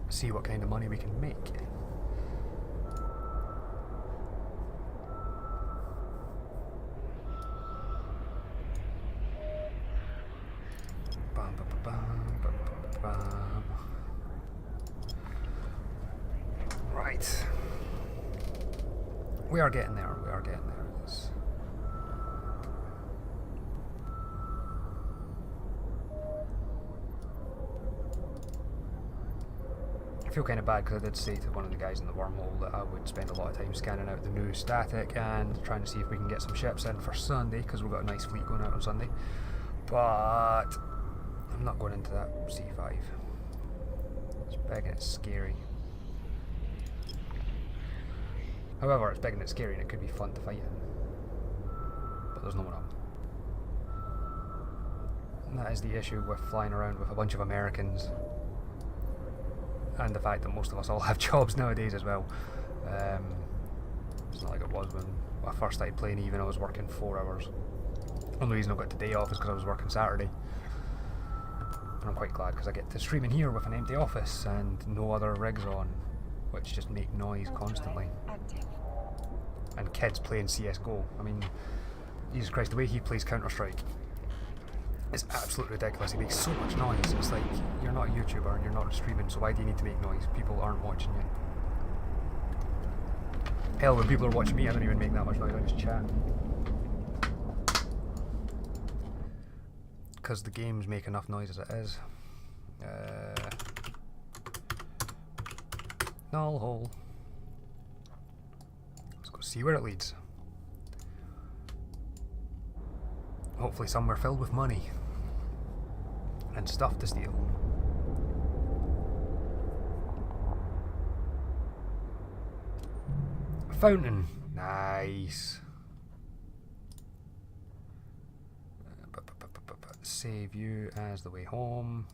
See what kind of money we can make. Bam, bam, bam, bam, bam, bam. Right. We are getting there. We are getting there. I feel kind of bad because I did say to one of the guys in the wormhole that I would spend a lot of time scanning out the new static and trying to see if we can get some ships in for Sunday, because we've got a nice fleet going out on Sunday. But I'm not going into that C5. It's big and it's scary. However, it's big and it's scary and it could be fun to fight in. But there's no one up. And that is the issue with flying around with a bunch of Americans. And the fact that most of us all have jobs nowadays as well. It's not like it was when I first started playing, even I was working 4 hours. The only reason I got the day off is because I was working Saturday. And I'm quite glad because I get to stream in here with an empty office and no other rigs on. which just make noise Warp constantly. drive active. And kids playing CSGO. I mean, Jesus Christ, the way he plays Counter-Strike is absolutely ridiculous. He makes so much noise. It's like, you're not a YouTuber and you're not streaming, so why do you need to make noise? People aren't watching you. Hell, when people are watching me, I don't even make that much noise, I just chat. Because the games make enough noise as it is. Null hole. Let's go see where it leads. Hopefully somewhere filled with money. And stuff to steal. Fountain. Nice. Save you as the way home.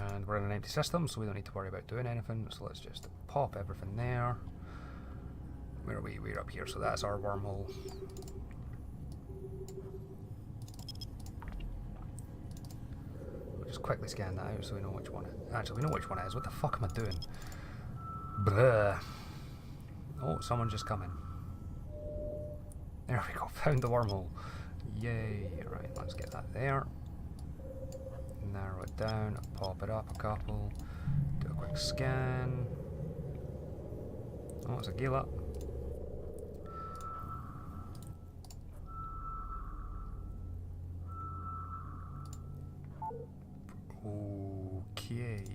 And we're in an empty system, so we don't need to worry about doing anything. So let's just pop everything there. Where are we? We're up here, so that's our wormhole. We'll just quickly scan that out so we know which one it is. Actually, we know which one it is. What the fuck am I doing? Bruh. Oh, someone's just coming. There we go, found the wormhole. Yay. Right, let's get that there. Narrow it down, pop it up a couple. Do a quick scan. Oh, it's a Gila. Okay.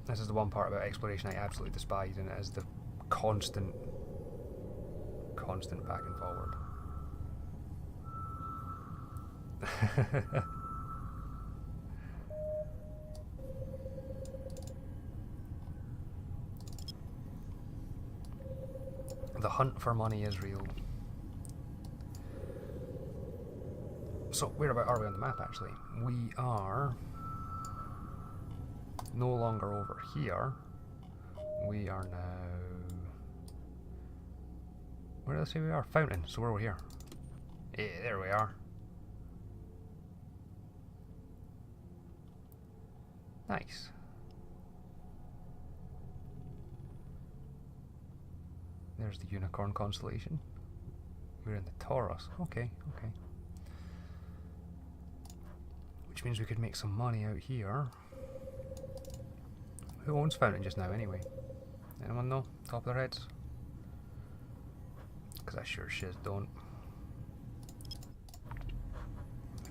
This is the one part about exploration I absolutely despise, and it is the constant back and forward. The hunt for money is real. So, whereabout are we on the map actually? We are no longer over here. We are now... Where did I say we are? Fountain, so we're over here. Yeah, there we are. Nice. There's the Unicorn constellation. We're in the Taurus. Okay, okay. Which means we could make some money out here. Who owns Fountain just now anyway? Anyone know? Top of their heads? Because I sure shit don't.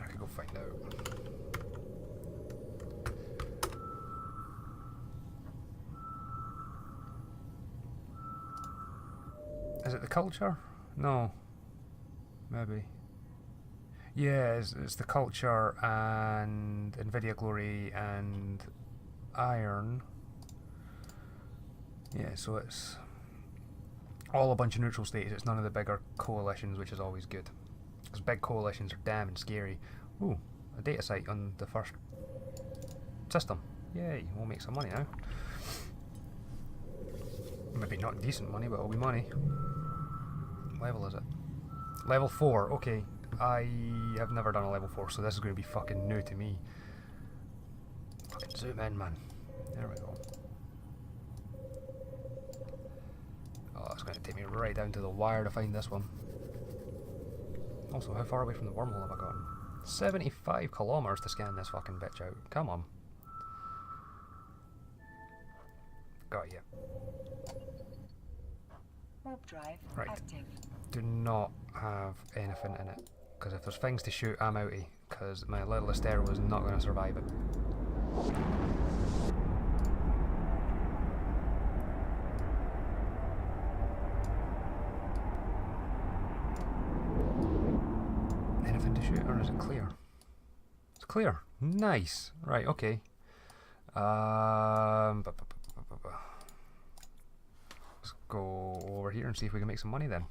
I could go find out. Is it the culture? No. Maybe. Yeah, it's the culture and Nvidia Glory and Iron. Yeah, so it's all a bunch of neutral states. It's none of the bigger coalitions, which is always good. Because big coalitions are damn and scary. Ooh, a data site on the first system. Yay, we'll make some money now. Maybe not decent money, but it'll be money. What level is it? Level 4, okay. I have never done a level 4, so this is going to be fucking new to me. Fucking zoom in, man. There we go. Oh, it's going to take me right down to the wire to find this one. Also, how far away from the wormhole have I gone? 75 kilometers to scan this fucking bitch out. Come on. Got you. Warp drive Right. active. Do not have anything in it, because if there's things to shoot, I'm outie, because my little Astero is not going to survive it. Anything to shoot, or is it clear? It's clear. Nice. Right, okay. Let's go over here and see if we can make some money then.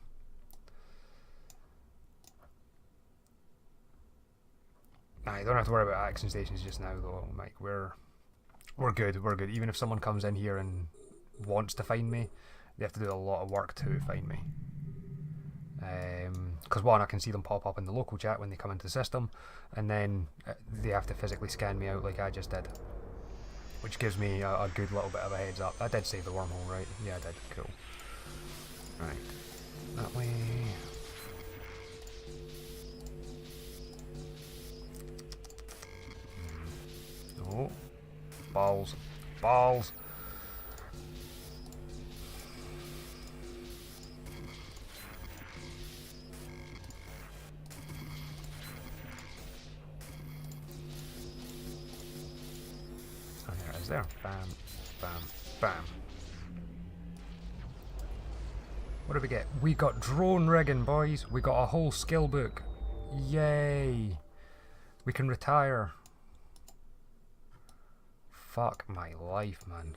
Nah, you don't have to worry about action stations just now though, Mike. We're good, we're good. Even if someone comes in here and wants to find me, they have to do a lot of work to find me. Because one, I can see them pop up in the local chat when they come into the system, and then they have to physically scan me out like I just did, which gives me a good little bit of a heads up. I did save the wormhole, right? Yeah, I did. Cool. Right. That way. No. Balls. Balls. Oh, there it is there. Bam. Bam. Bam. What do we get? We got drone rigging, boys. We got a whole skill book. Yay. We can retire. Fuck my life, man.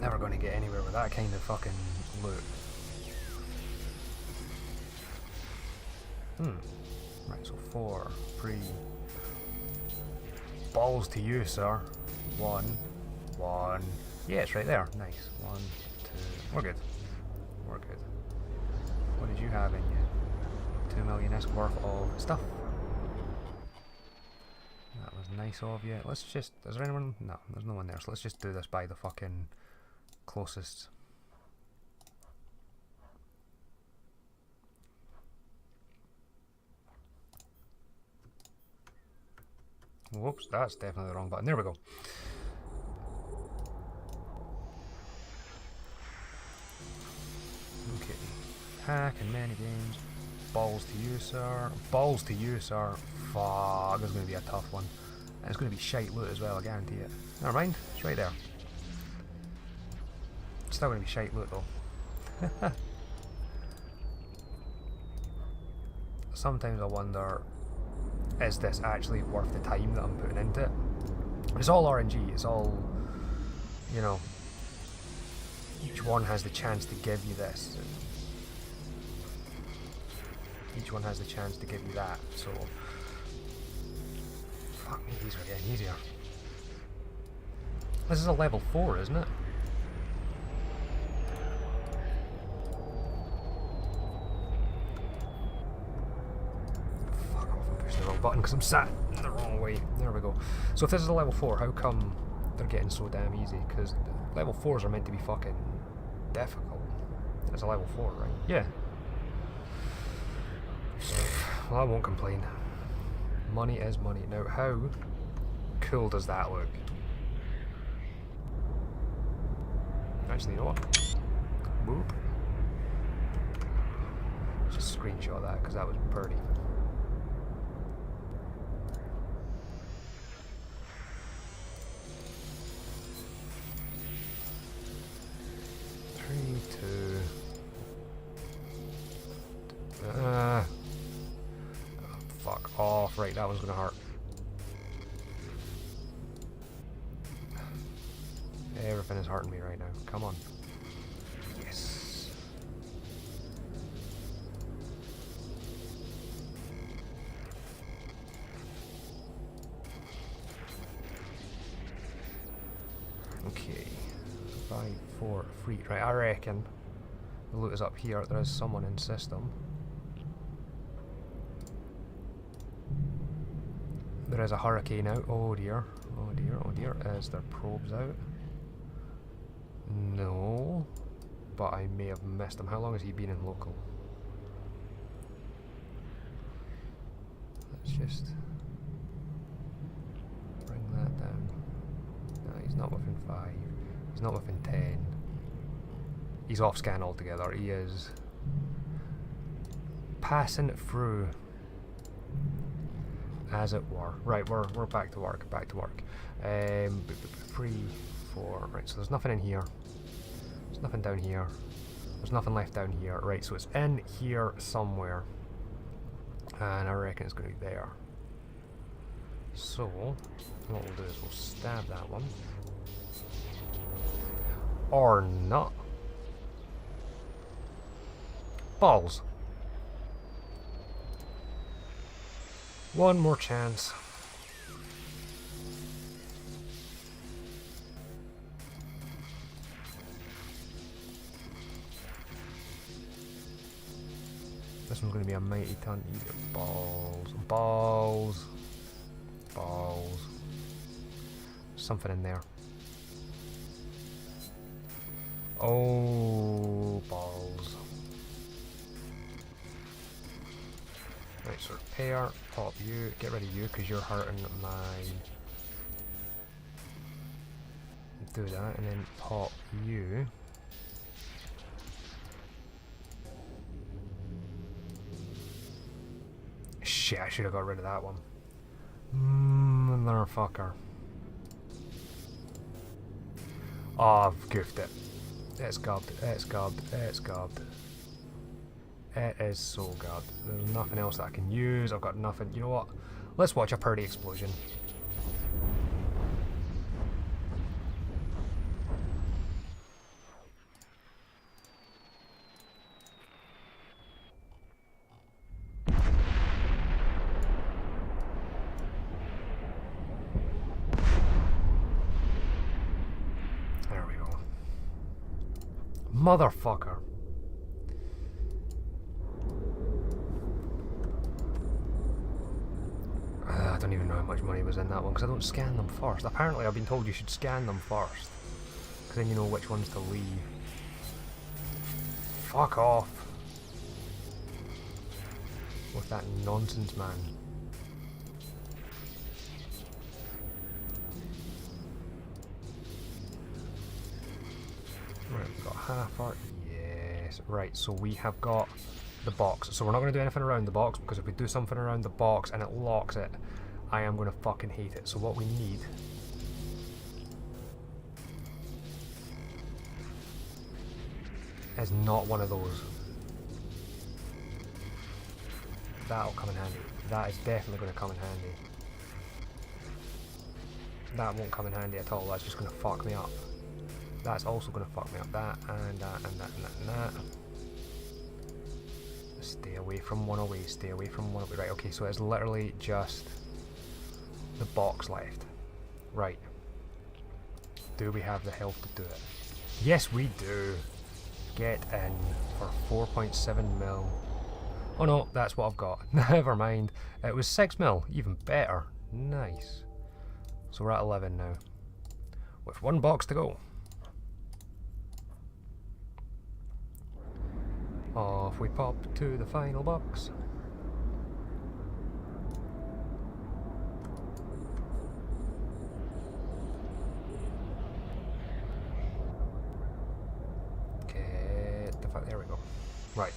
Never going to get anywhere with that kind of fucking loot. Right, so 4, 3. Balls to you, sir. 1. Yeah, it's right there. Nice. 1, 2. We're good. We're good. What did you have in you? 2 million-esque worth of stuff. That was nice of you. Let's just... Is there anyone? No, there's no one there. So let's just do this by the fucking closest. Whoops, that's definitely the wrong button. There we go. Okay. Hack and many games. Balls to you, sir. Balls to you, sir. Fuck, this is going to be a tough one. And it's going to be shite loot as well, I guarantee it. Never mind, it's right there. It's still going to be shite loot though. Sometimes I wonder, is this actually worth the time that I'm putting into it? It's all RNG, it's all, you know, each one has the chance to give you this. Each one has the chance to give you that, so... Fuck me, these are getting easier. This is a level 4, isn't it? Button because I'm sat the wrong way. There we go. So if this is a level 4, how come they're getting so damn easy? Because level 4s are meant to be fucking difficult. It's a level 4, right? Yeah. Well, I won't complain. Money is money. Now, how cool does that look? Actually, you know what? Boop. Just screenshot that because that was pretty. Fuck off. Right, that one's gonna hurt. Everything is hurting me right now. Come on. Yes. Okay. 5, 4, 3. Right, I reckon the loot is up here. There is someone in system. There is a hurricane out. Oh dear. Oh dear. Oh dear. Is there probes out? No. But I may have missed him. How long has he been in local? Let's just bring that down. No, he's not within 5. He's not within 10. He's off scan altogether. He is passing through, as it were. Right, we're back to work. Back to work. 3, 4. Right, so there's nothing in here. There's nothing down here. There's nothing left down here. Right, so it's in here somewhere, and I reckon it's going to be there. So what we'll do is we'll stab that one, or not. Balls. One more chance. This one's going to be a mighty ton. Balls. Balls. Balls. Something in there. Oh, balls. Right, so repair, pop you, get rid of you because you're hurting my... Do that, and then pop you. Shit, I should have got rid of that one. Motherfucker. Oh, I've goofed it. It's gubbed, it's gubbed, it's gubbed. It is so gubbed. There's nothing else that I can use. I've got nothing. You know what? Let's watch a Purdy explosion. There we go. Motherfucker. I don't even know how much money was in that one because I don't scan them first. Apparently I've been told you should scan them first because then you know which ones to leave. Fuck off with that nonsense, man. Right, we've got half art. Yes, right, so we have got the box. So we're not going to do anything around the box because if we do something around the box and it locks it, I am going to fucking hate it. So what we need is not one of those. That'll come in handy. That is definitely going to come in handy. That won't come in handy at all. That's just going to fuck me up. That's also going to fuck me up. That and that and that and that and that. Stay away from one away. Stay away from one away. Right, okay, so it's literally just the box left. Right. Do we have the health to do it? Yes, we do. Get in for 4.7 mil. Oh no, that's what I've got. Never mind. It was 6 mil. Even better. Nice. So we're at 11 now. With one box to go. Off we pop to the final box. There we go. Right.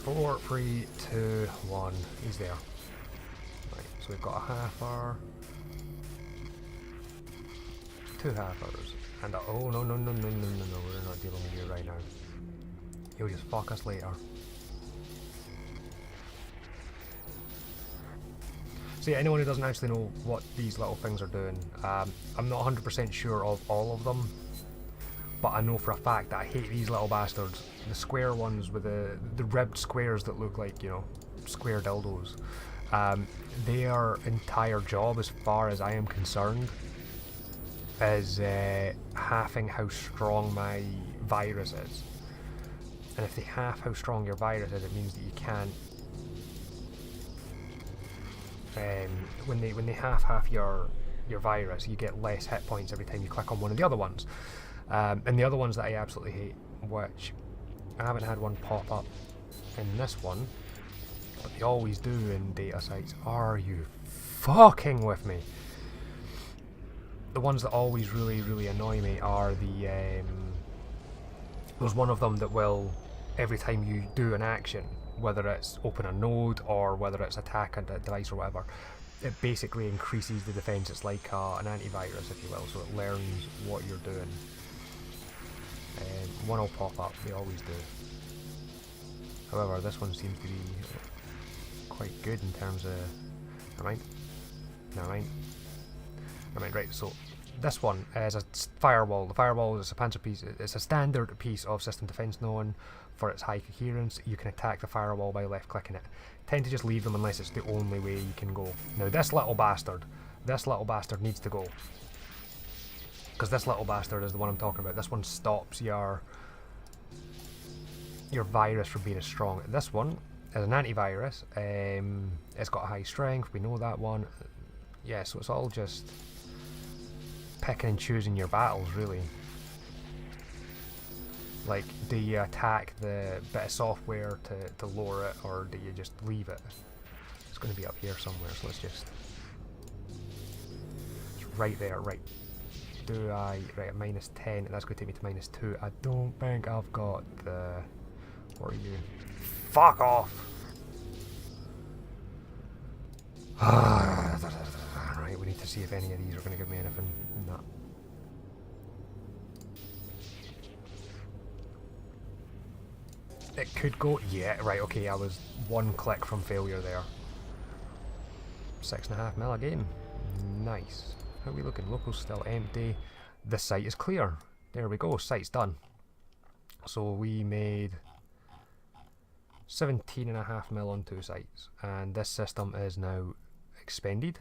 4, 3, 2, 1. He's there. Right, so we've got a half hour. 2 half hours. And oh no, we're not dealing with you right now. He'll just fuck us later. See, anyone who doesn't actually know what these little things are doing, I'm not 100% sure of all of them. But I know for a fact that I hate these little bastards. The square ones with the ribbed squares that look like, you know, square dildos. Their entire job, as far as I am concerned, is halving how strong my virus is. And if they halve how strong your virus is, it means that you can't... when they half your virus, you get less hit points every time you click on one of the other ones. And the other ones that I absolutely hate, which I haven't had one pop up in this one, but they always do in data sites. Are you fucking with me? The ones that always really annoy me are the there's one of them that will, every time you do an action, whether it's open a node or whether it's attack a device or whatever, it basically increases the defense. It's like an antivirus, if you will, so it learns what you're doing. One will pop up, they always do. However, this one seems to be quite good in terms of... Never mind. Right, so this one is a firewall. The firewall is a panzer piece. It's a standard piece of system defense known for its high coherence. You can attack the firewall by left clicking it. Tend to just leave them unless it's the only way you can go. Now this little bastard needs to go. Because this little bastard is the one I'm talking about. This one stops your virus from being as strong. This one is an antivirus. It's got a high strength. We know that one. Yeah, so it's all just picking and choosing your battles, really. Like, do you attack the bit of software to lower it, or do you just leave it? It's going to be up here somewhere, so let's just... It's right there, right. Right, at -10, that's going to take me to -2. I don't think I've got the... What are you? Fuck off! Right, we need to see if any of these are going to give me anything. No. It could go... Yeah, right, okay, I was one click from failure there. 6.5 mil again. Nice. How are we looking? Local's still empty. The site is clear. There we go, site's done. So we made 17.5 mil on 2 sites. And this system is now expended.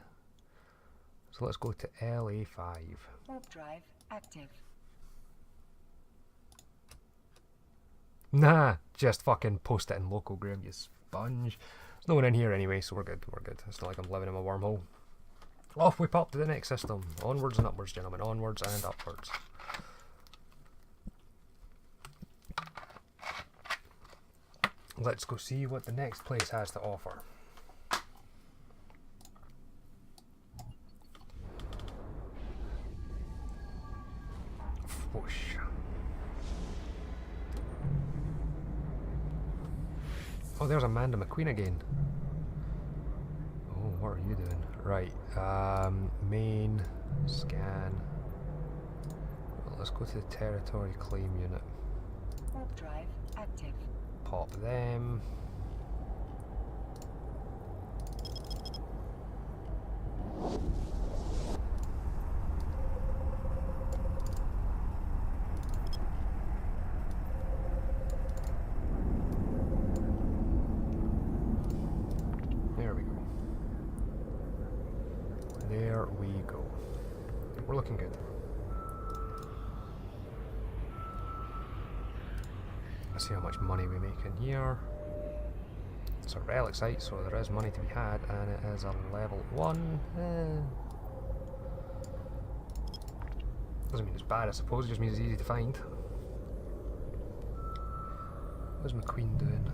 So let's go to LA5. Warp drive active. Nah, just fucking post it in local, Graham, you sponge. There's no one in here anyway, so we're good, we're good. It's not like I'm living in a wormhole. Off we pop to the next system. Onwards and upwards, gentlemen. Onwards and upwards. Let's go see what the next place has to offer. Whoosh. Oh, there's Amanda McQueen again. Oh, what are you doing? Right, main, scan. Well, let's go to the territory claim unit. Warp drive active. Pop them. There we go. There we go. We're looking good. Let's see how much money we make in here. It's a relic site, so there is money to be had, and it is a level 1. Doesn't mean it's bad, I suppose, it just means it's easy to find. What's McQueen doing?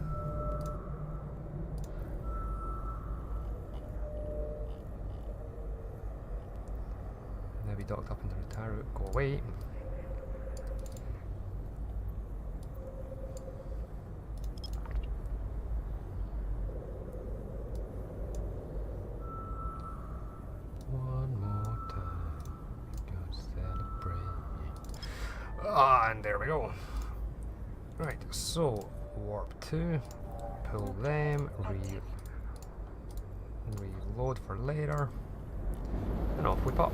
Maybe docked up into the tower. Go away. One more time, gonna celebrate. Ah, and there we go. Right, so warp 2, pull them, reload for later, and off we pop.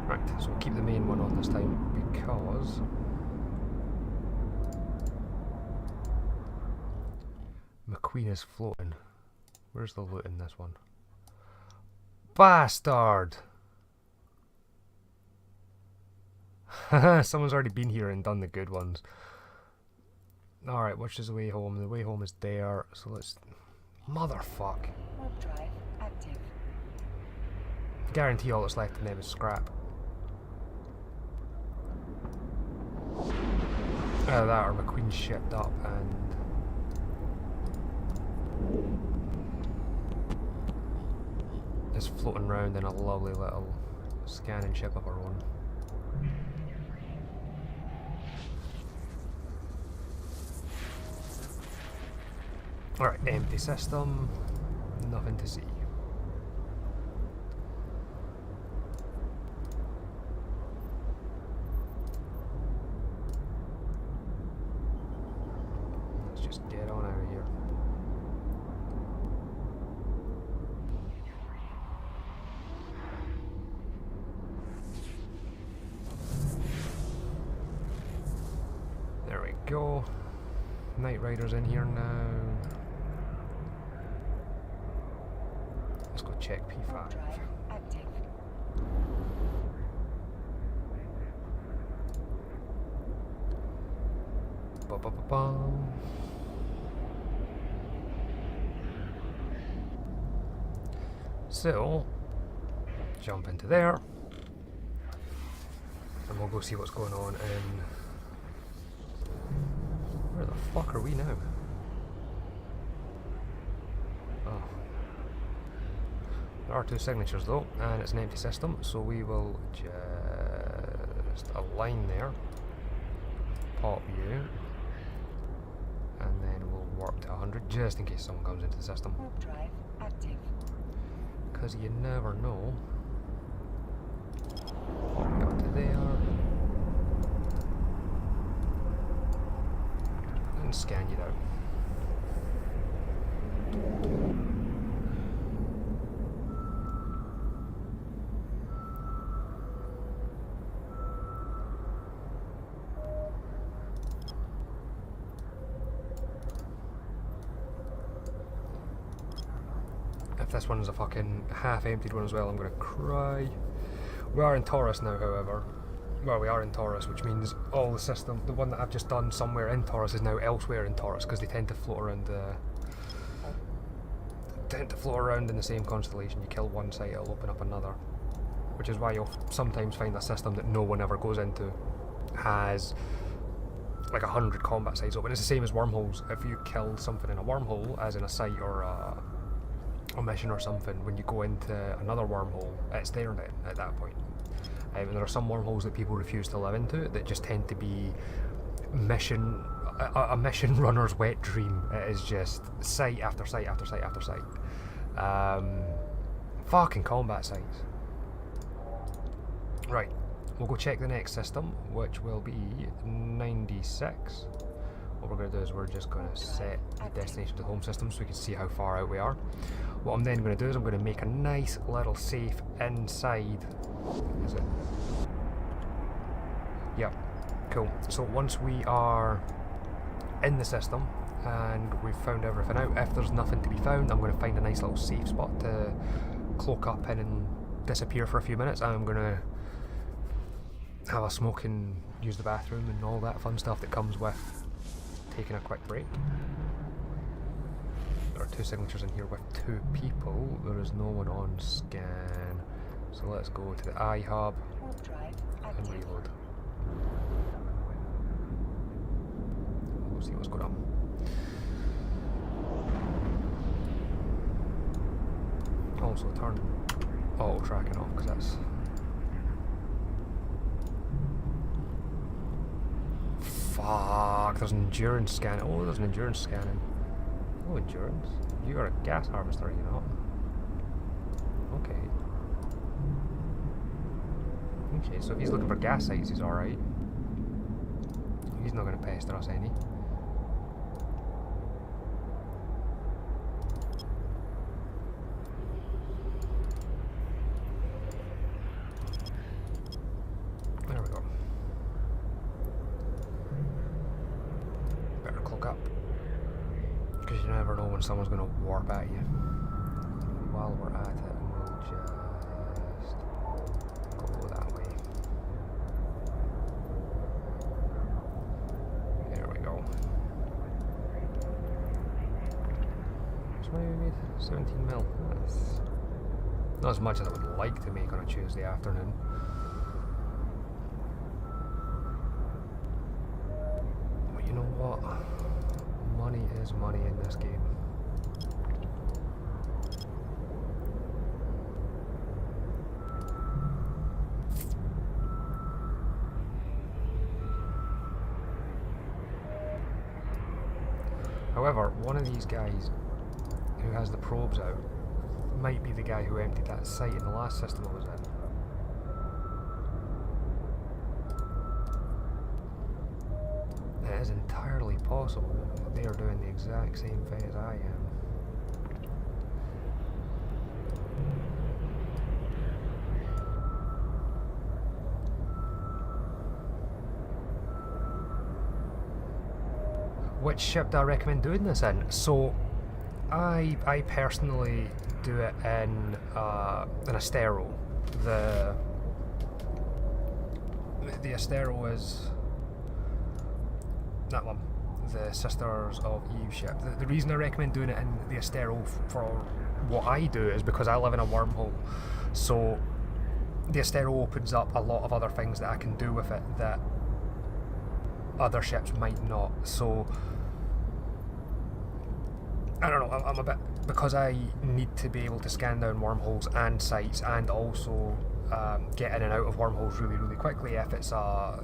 Right, so we'll keep the main one on this time because McQueen is floating. Where's the loot in this one? Bastard! Someone's already been here and done the good ones. Alright, which is the way home? The way home is there, so let's... Motherfuck. Warp drive active. Guarantee all that's left in them is scrap. Either that or McQueen's shipped up and... is floating around in a lovely little scanning ship of her own. Alright, empty system, nothing to see. Let's just get on out of here. There we go. Knight Rider's in here now. Let's go check Warp P5. drive active. Ba-ba-ba-bum. So, jump into there, and we'll go see what's going on in... Where the fuck are we now? Oh. There are two signatures though, and it's an empty system, so we will just align there, pop you, and then we'll warp to 100 just in case someone comes into the system. Warp drive active. Because you never know. Pop you up to there. And scan you out. If this one's a fucking half-emptied one as well, I'm gonna cry. We are in Taurus now, however. Well, we are in Taurus, which means all the system, the one that I've just done somewhere in Taurus is now elsewhere in Taurus, because they tend to float around in the same constellation. You kill one site, it'll open up another. Which is why you'll sometimes find a system that no one ever goes into has like 100 combat sites open. It's the same as wormholes. If you kill something in a wormhole, as in a site or a mission or something, when you go into another wormhole, it's there then at that point. And there are some wormholes that people refuse to live into that just tend to be a mission runner's wet dream. It is just site after site after site after site. Fucking combat sites. Right, we'll go check the next system, which will be 96. What we're going to do is we're just going to set the destination to the home system so we can see how far out we are. What I'm then going to do is I'm going to make a nice little safe inside. Is it? Yep. Cool. So once we are in the system and we've found everything out, if there's nothing to be found, I'm going to find a nice little safe spot to cloak up in and disappear for a few minutes. I'm going to have a smoke and use the bathroom and all that fun stuff that comes with taking a quick break. There are two signatures in here with two people. There is no one on scan. So let's go to the iHub Warp drive and active. reload. We'll see what's going on. Also turn auto tracking off because that's... Fuck, there's an endurance scanning. Oh, there's an endurance scanning. Oh, endurance. You are a gas harvester, are you not? Okay. Okay, so if he's looking for gas sites, he's alright. He's not going to pester us any. There we go. Better cloak up. Because you never know when someone's going to warp at you. While we're at it, we'll just go that way. There we go. So what have we made? 17 mil. That's not as much as I would like to make on a Tuesday afternoon. But you know what? Money is money in this game. However, one of these guys who has the probes out might be the guy who emptied that site in the last system I was in. is entirely possible that they are doing the exact same thing as I am. Which ship do I recommend doing this in? So, I personally do it in Astero. The Astero is that one, the Sisters of Eve ship. The reason I recommend doing it in the Astero for what I do is because I live in a wormhole. So the Astero opens up a lot of other things that I can do with it that other ships might not. So I don't know, I'm a bit, because I need to be able to scan down wormholes and sites and also get in and out of wormholes really, really quickly if it's a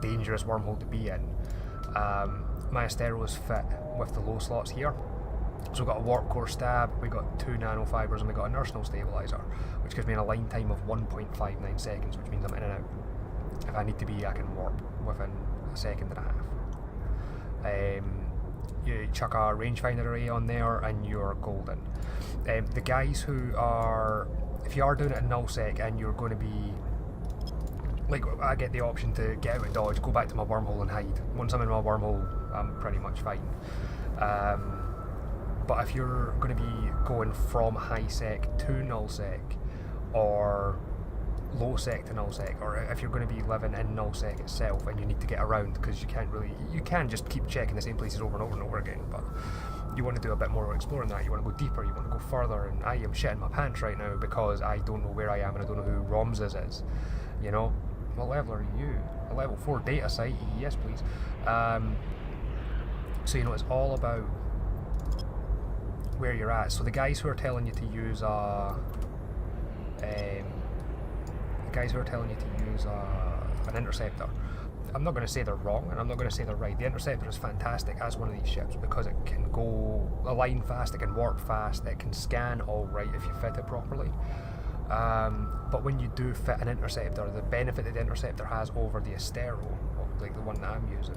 dangerous wormhole to be in. My Astero is fit with the low slots here. So we've got a warp core stab, we got 2 nanofibers, and we got a nurse null stabilizer, which gives me an align time of 1.59 seconds, which means I'm in and out. If I need to be, I can warp within a second and a half. You chuck a rangefinder array on there and you're golden. The guys who are, if you are doing it in nullsec and you're going to be, like, I get the option to get out and dodge, go back to my wormhole and hide. Once I'm in my wormhole, I'm pretty much fine. But if you're going to be going from high sec to nullsec, or low sec to nullsec, or if you're going to be living in nullsec itself and you need to get around, because you can just keep checking the same places over and over and over again, but you want to do a bit more exploring that, you want to go deeper, you want to go further, and I am shitting my pants right now because I don't know where I am and I don't know who Roms's is, you know. What level are you? A level 4 data site? Yes please. So you know, it's all about where you're at. So the guys who are telling you to use an interceptor, I'm not going to say they're wrong and I'm not going to say they're right. The interceptor is fantastic as one of these ships because it can go align fast, it can warp fast, it can scan all right if you fit it properly. But when you do fit an interceptor, the benefit that the interceptor has over the Astero, like the one that I'm using,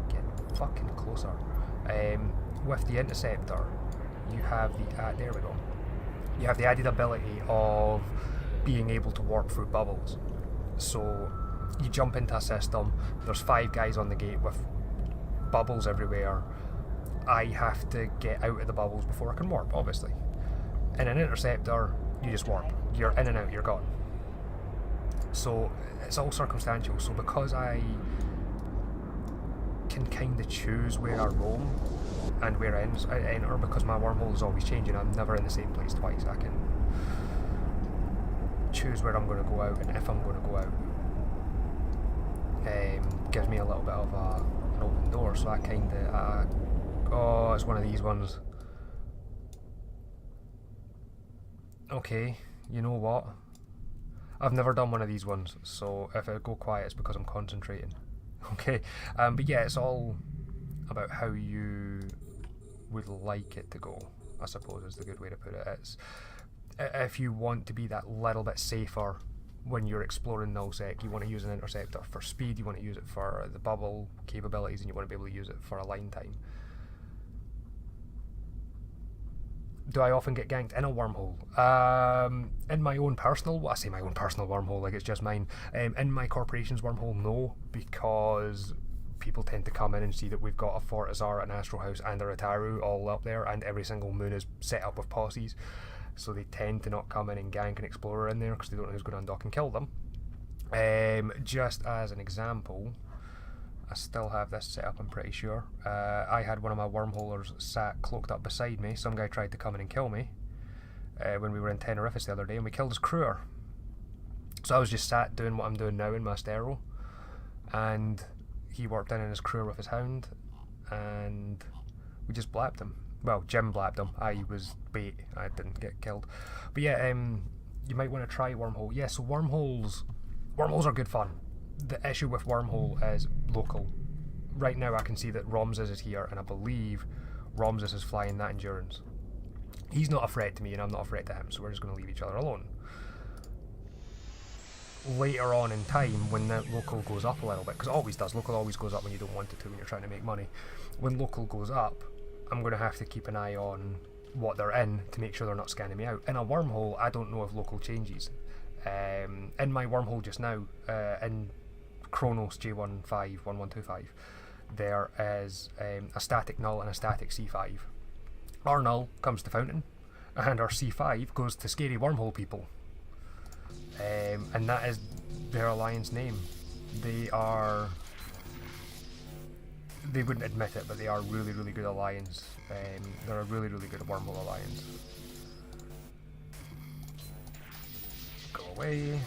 get fucking closer. With the interceptor, you have there we go. You have the added ability of being able to warp through bubbles. So you jump into a system, there's 5 guys on the gate with bubbles everywhere. I have to get out of the bubbles before I can warp, obviously. In an interceptor, you just warp. You're in and out, you're gone. So it's all circumstantial. So because I can kind of choose where I roam and where I enter, because my wormhole is always changing, I'm never in the same place twice. I can choose where I'm going to go out and if I'm going to go out. Gives me a little bit of an open door, so I kind of it's one of these ones. Okay, you know what? I've never done one of these ones, so if I go quiet it's because I'm concentrating. Okay, but yeah, it's all about how you would like it to go, I suppose is the good way to put it. It's, if you want to be that little bit safer when you're exploring nullsec, you want to use an interceptor for speed, you want to use it for the bubble capabilities, and you want to be able to use it for align time. Do I often get ganked in a wormhole? In my own personal, I say my own personal wormhole like it's just mine. In my corporation's wormhole, no, because people tend to come in and see that we've got a Fort Azara, an Astro House, and a Rataru all up there, and every single moon is set up with posses. So they tend to not come in and gank an explorer in there because they don't know who's going to undock and kill them. Just as an example, I still have this set up, I'm pretty sure. I had one of my wormholers sat cloaked up beside me. Some guy tried to come in and kill me when we were in Tenerifis the other day, and we killed his crewer. So I was just sat doing what I'm doing now in my Astero, and he warped in his crewer with his hound, and we just blapped him. Well, Jim blapped him. I was bait. I didn't get killed. But yeah, you might want to try wormhole. Yeah, so wormholes are good fun. The issue with wormhole is local. Right now I can see that Roms's is here, and I believe Roms's is flying that endurance. He's not a threat to me and I'm not a threat to him, so we're just going to leave each other alone. later on in time when the local goes up a little bit, because it always does, local always goes up when you don't want it to, when you're trying to make money. When local goes up, I'm going to have to keep an eye on what they're in to make sure they're not scanning me out. In a wormhole, I don't know if local changes. In my wormhole just now, in Chronos J151125, there is a static null and a static C5. Our null comes to Fountain, and our C5 goes to Scary Wormhole People. And that is their alliance name. They wouldn't admit it, but they are really, really good alliance. They're a really, really good wormhole alliance. Go away.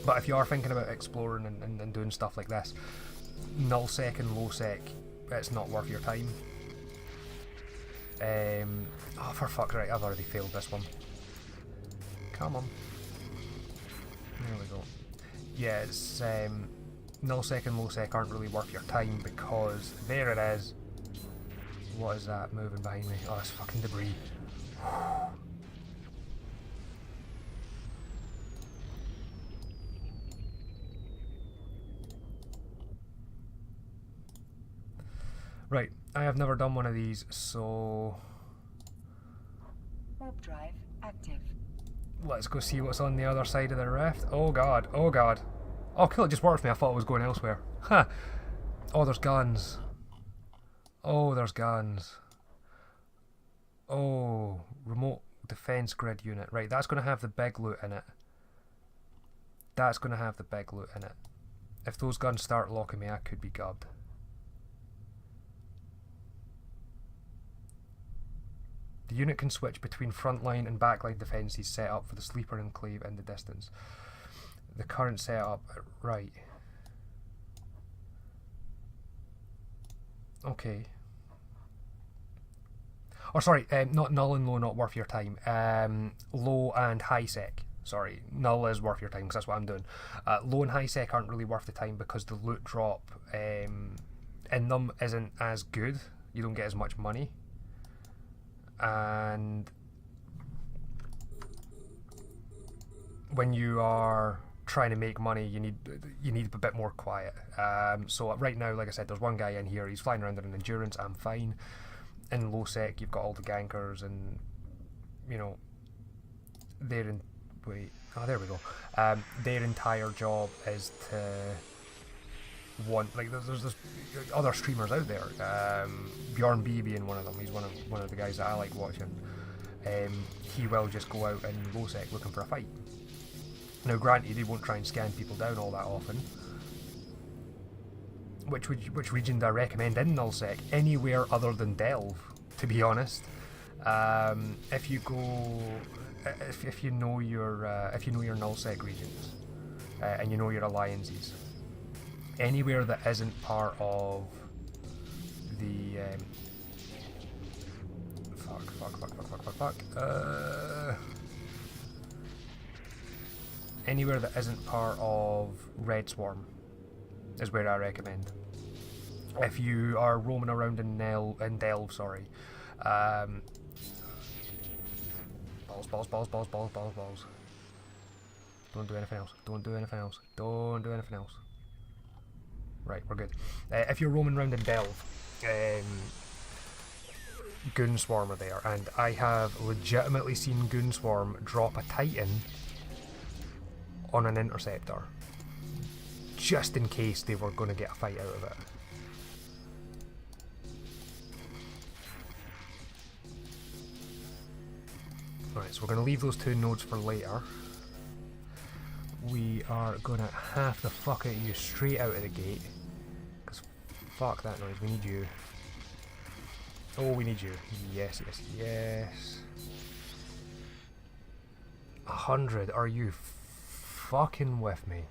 But if you are thinking about exploring and doing stuff like this, nullsec and lowsec, it's not worth your time. Oh, for fuck's sake, I've already failed this one. Come on. There we go. Yeah, it's nullsec and lowsec aren't really worth your time because there it is. What is that moving behind me? Oh, it's fucking debris. Right, I have never done one of these, so Warp drive active. let's go see what's on the other side of the rift. Oh god, oh god. Oh cool, it just worked for me, I thought it was going elsewhere. Ha! Oh, there's guns. Oh, there's guns. Oh, remote defense grid unit. Right, that's going to have the big loot in it. That's going to have the big loot in it. If those guns start locking me, I could be gubbed. The unit can switch between frontline and backline defences set up for the sleeper enclave in the distance. The current setup, right. Okay. Oh, sorry, not null and low, not worth your time. Low and high sec. Sorry, null is worth your time because that's what I'm doing. Low and high sec aren't really worth the time because the loot drop in them isn't as good. You don't get as much money. And when you are trying to make money, you need a bit more quiet. So right now, like I said, there's one guy in here. He's flying around in an endurance. I'm fine. In low sec, you've got all the gankers, and you know they're in. Wait, oh there we go. Their entire job is to want, like there's other streamers out there. Bjorn B being one of them. He's one of the guys that I like watching. He will just go out in low sec looking for a fight. Now, granted, he won't try and scan people down all that often. Which region do I recommend in nullsec? Anywhere other than Delve, to be honest. If you go, if you know your nullsec regions, and you know your alliances, anywhere that isn't part of the anywhere that isn't part of Red Swarm is where I recommend. If you are roaming around in Delve, sorry. Balls. Don't do anything else. Right, we're good. If you're roaming around in Delve, Goonswarm are there, and I have legitimately seen Goonswarm drop a Titan on an interceptor, just in case they were going to get a fight out of it. Right, so we're going to leave those two nodes for later. We are going to have to fuck at you straight out of the gate, because fuck that noise, we need you. Oh, we need you. Yes. 100, are you fucking with me?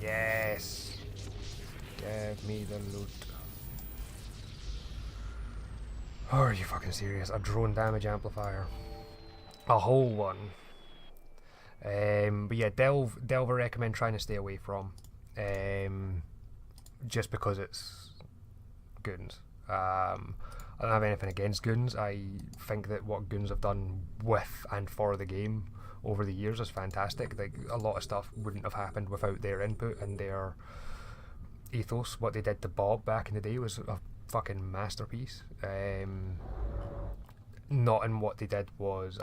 Yes! Give me the loot. Oh, are you fucking serious? A drone damage amplifier. A whole one. But yeah, Delve I recommend trying to stay away from. Just because it's goons. I don't have anything against Goons. I think that what Goons have done with and for the game over the years is fantastic. Like, a lot of stuff wouldn't have happened without their input and their ethos. What they did to Bob back in the day was a fucking masterpiece. Not in what they did was,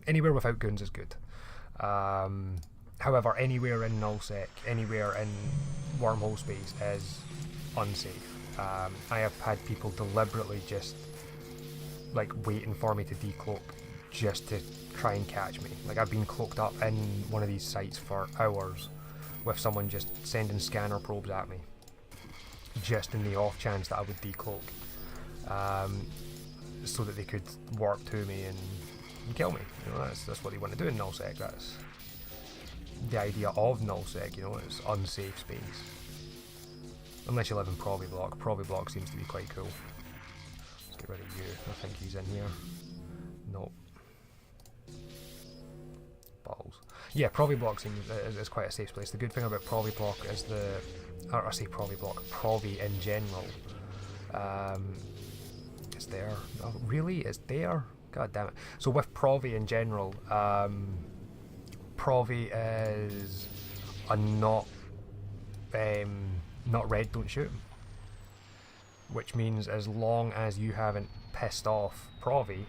anywhere without Goons is good. However, anywhere in nullsec, anywhere in wormhole space is unsafe. I have had people deliberately just like waiting for me to decloak just to try and catch me. Like, I've been cloaked up in one of these sites for hours with someone just sending scanner probes at me, just in the off chance that I would decloak, so that they could warp to me and kill me. That's what they want to do in nullsec. That's the idea of nullsec. It's unsafe space. Unless you live in Provi Block. Provi Block seems to be quite cool. Let's get rid of you. I think he's in here. Nope. Balls. Yeah, Provi Block seems is quite a safe place. The good thing about Provi Block is I say Provi Block, Provi in general. It's there. Oh, really? It's there? God damn it. So with Provi in general, Provi is a not red, don't shoot. Which means as long as you haven't pissed off Provi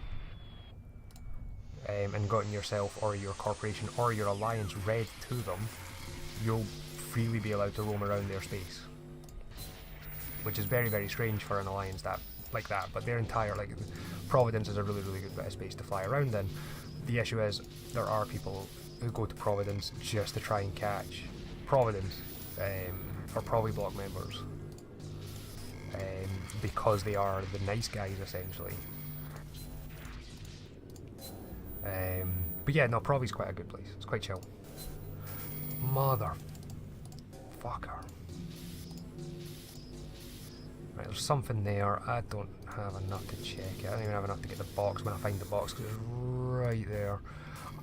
and gotten yourself or your corporation or your alliance red to them, you'll freely be allowed to roam around their space. Which is very, very strange for an alliance like that, but their entire, Providence is a really, really good bit of space to fly around in. The issue is, there are people who go to Providence just to try and catch Providence, or Provi Block members, because they are the nice guys, essentially. But yeah, no, Provi's quite a good place. It's quite chill. Motherfucker. Right, there's something there. I don't have enough to check it. I don't even have enough to get the box when I find the box, because it's right there.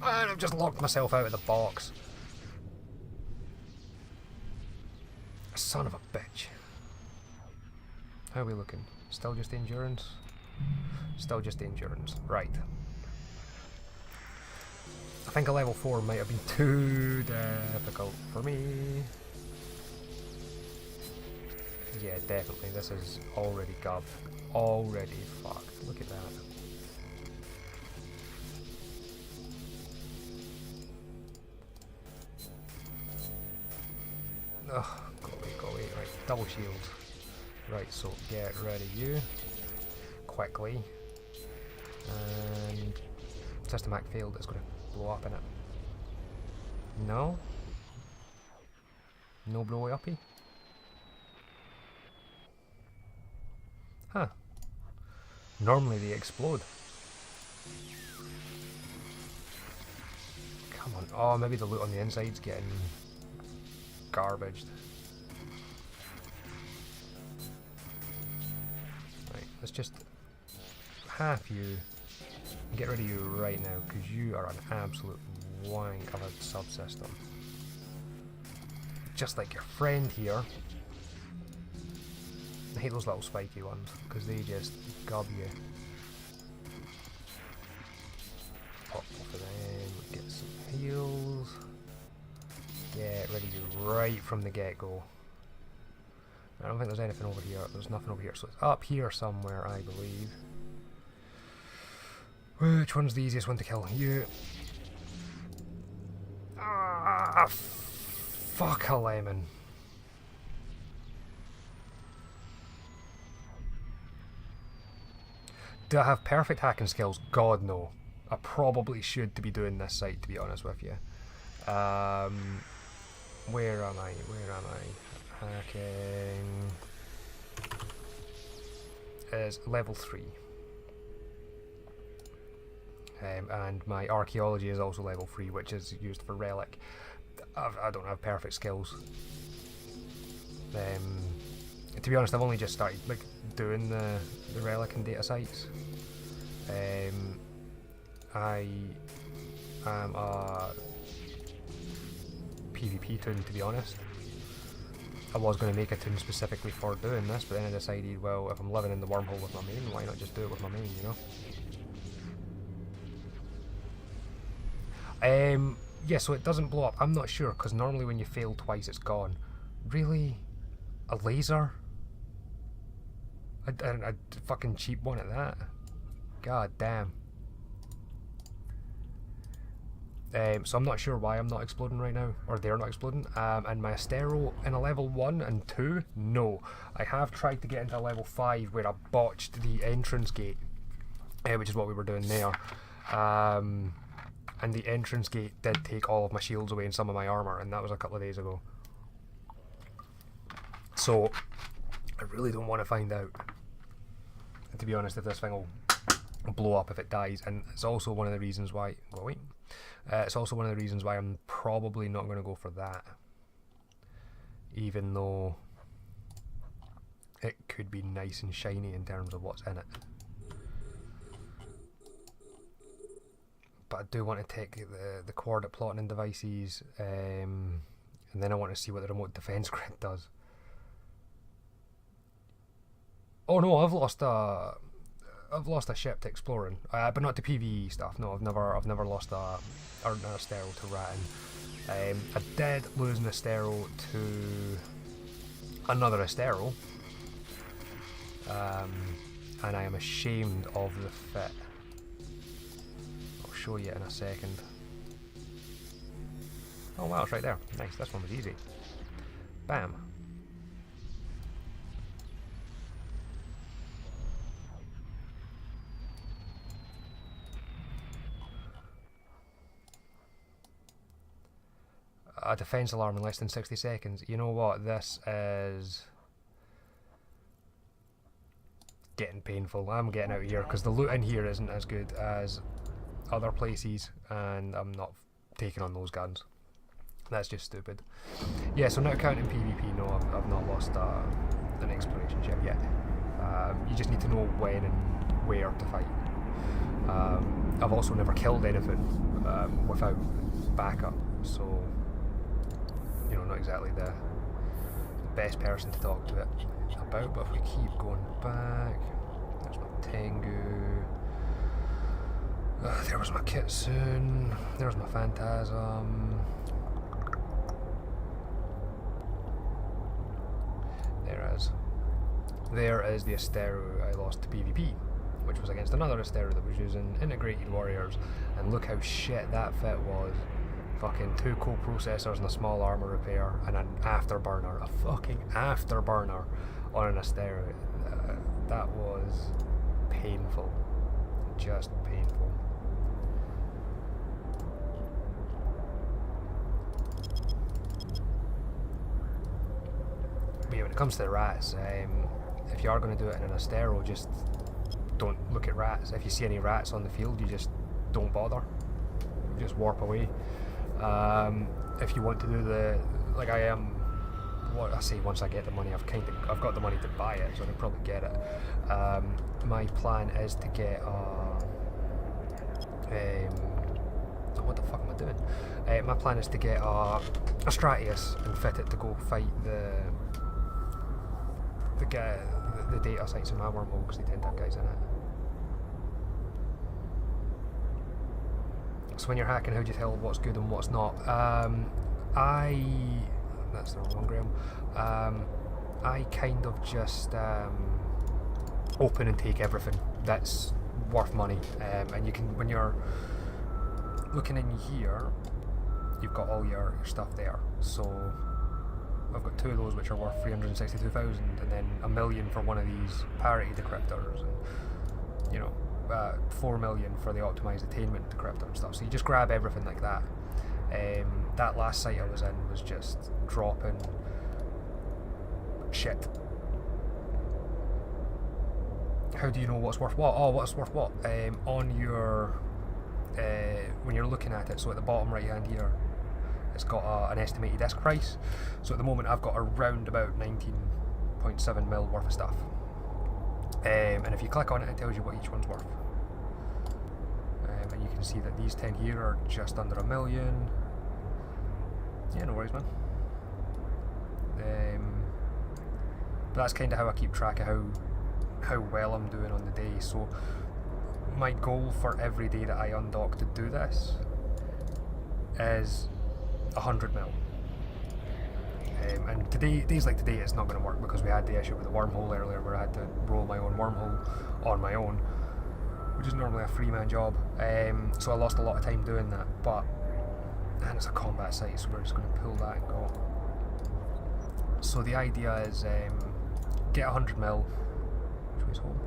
And I've just locked myself out of the box. Son of a bitch. How are we looking? Still just endurance? Still just endurance. Right. I think a level 4 might have been too difficult for me. Yeah, definitely. This is already gubbed. Already fucked. Look at that. Ugh, go away. Right, double shield. Right, so get rid of you quickly. And system hack failed. It's going to blow up in it. No? No blowy uppy? Huh. Normally they explode. Come on. Oh, maybe the loot on the inside's getting garbaged. Right, let's just half you and get rid of you right now, because you are an absolute wank of a subsystem. Just like your friend here. I hate those little spiky ones, because they just gob you. Pop off of them, get some heals. Get rid of you right from the get-go. I don't think there's anything over here. There's nothing over here, so it's up here somewhere, I believe. Which one's the easiest one to kill? You. Ah, fuck a lemon. Do I have perfect hacking skills? God, no. I probably should to be doing this site, to be honest with you. Where am I? Hacking is level 3. And my archaeology is also level 3, which is used for relic. I don't have perfect skills. To be honest, I've only just started doing the relic and data sites. I am a PvP toon, to be honest. I was going to make a tune specifically for doing this, but then I decided, well, if I'm living in the wormhole with my main, why not just do it with my main, you know? Yeah, so it doesn't blow up. I'm not sure, because normally when you fail twice, it's gone. Really? A laser? A fucking cheap one at that? God damn. So I'm not sure why I'm not exploding right now, or they're not exploding. And my Astero in a level 1 and 2, no. I have tried to get into a level 5 where I botched the entrance gate, which is what we were doing there. And the entrance gate did take all of my shields away and some of my armor, and that was a couple of days ago. So I really don't want to find out, and to be honest, if this thing will blow up if it dies. And it's also one of the reasons why, well, wait, it's also one of the reasons why I'm probably not going to go for that, even though it could be nice and shiny in terms of what's in it. But I do want to take the coordinate plotting devices, and then I want to see what the remote defense grid does. Oh no, I've lost a ship to exploring, but not to PvE stuff. No, I've never lost an Astero to Ratton. I did lose an Astero to another Astero, and I am ashamed of the fit. I'll show you in a second. Oh wow, it's right there. Nice, this one was easy. Bam. A defense alarm in less than 60 seconds. You know what? This is getting painful. I'm getting out of here because the loot in here isn't as good as other places, and I'm not taking on those guns. That's just stupid. Yeah, so not counting PvP, no, I've not lost an exploration ship yet. You just need to know when and where to fight. I've also never killed anything without backup, so you know, not exactly the best person to talk to it about. But if we keep going back, there's my Tengu, there was my Kitsune, there's my Phantasm, there is the Astero I lost to PvP, which was against another Astero that was using integrated warriors, and look how shit that fit was. Fucking 2 co-processors and a small armor repair and an afterburner, a fucking afterburner on an Astero. That was painful, just painful. But yeah, when it comes to the rats, if you are going to do it in an Astero, just don't look at rats. If you see any rats on the field, you just don't bother. You just warp away. If you want to do the, like I am, what I say, once I get the money, I've got the money to buy it, so I can probably get it. My plan is to get what the fuck am I doing? My plan is to get a Stratius and fit it to go fight the data sites in my wormhole, because they tend to have guys in it. So when you're hacking, how do you tell what's good and what's not? That's the wrong one, Graham. I kind of just open and take everything that's worth money, and you can, when you're looking in here, you've got all your stuff there. So I've got 2 of those which are worth 362,000, and then 1 million for one of these parity decryptors, and you know, 4 million for the optimized attainment decryptor and stuff. So you just grab everything like that. That last site I was in was just dropping shit. How do you know what's worth what? Oh, what's worth what? On your when you're looking at it, so at the bottom right hand here, it's got an estimated disc price. So at the moment I've got around about 19.7 mil worth of stuff. And if you click on it, it tells you what each one's worth. And you can see that these 10 here are just under 1 million. Yeah, no worries, man. But that's kind of how I keep track of how well I'm doing on the day. So my goal for every day that I undock to do this is 100 mil. And days like today, it's not going to work because we had the issue with the wormhole earlier where I had to roll my own wormhole on my own, which is normally a 3-man job. So I lost a lot of time doing that, and it's a combat site, so we're just going to pull that and go. So the idea is get 100 mil, which way's home?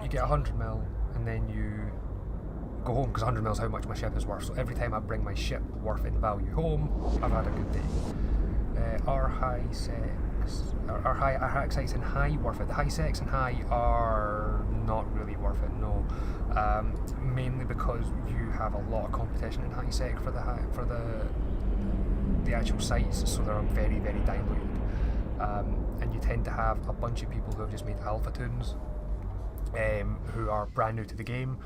You get 100 mil and then you go home, because 100 mil is how much my ship is worth. So every time I bring my ship worth in value home, I've had a good day. Our high sex and high worth it. The high sex and high are not really worth it, no. Mainly because you have a lot of competition in high sec for the actual sites, so they're very, very diluted. And you tend to have a bunch of people who have just made alpha toons, who are brand new to the game.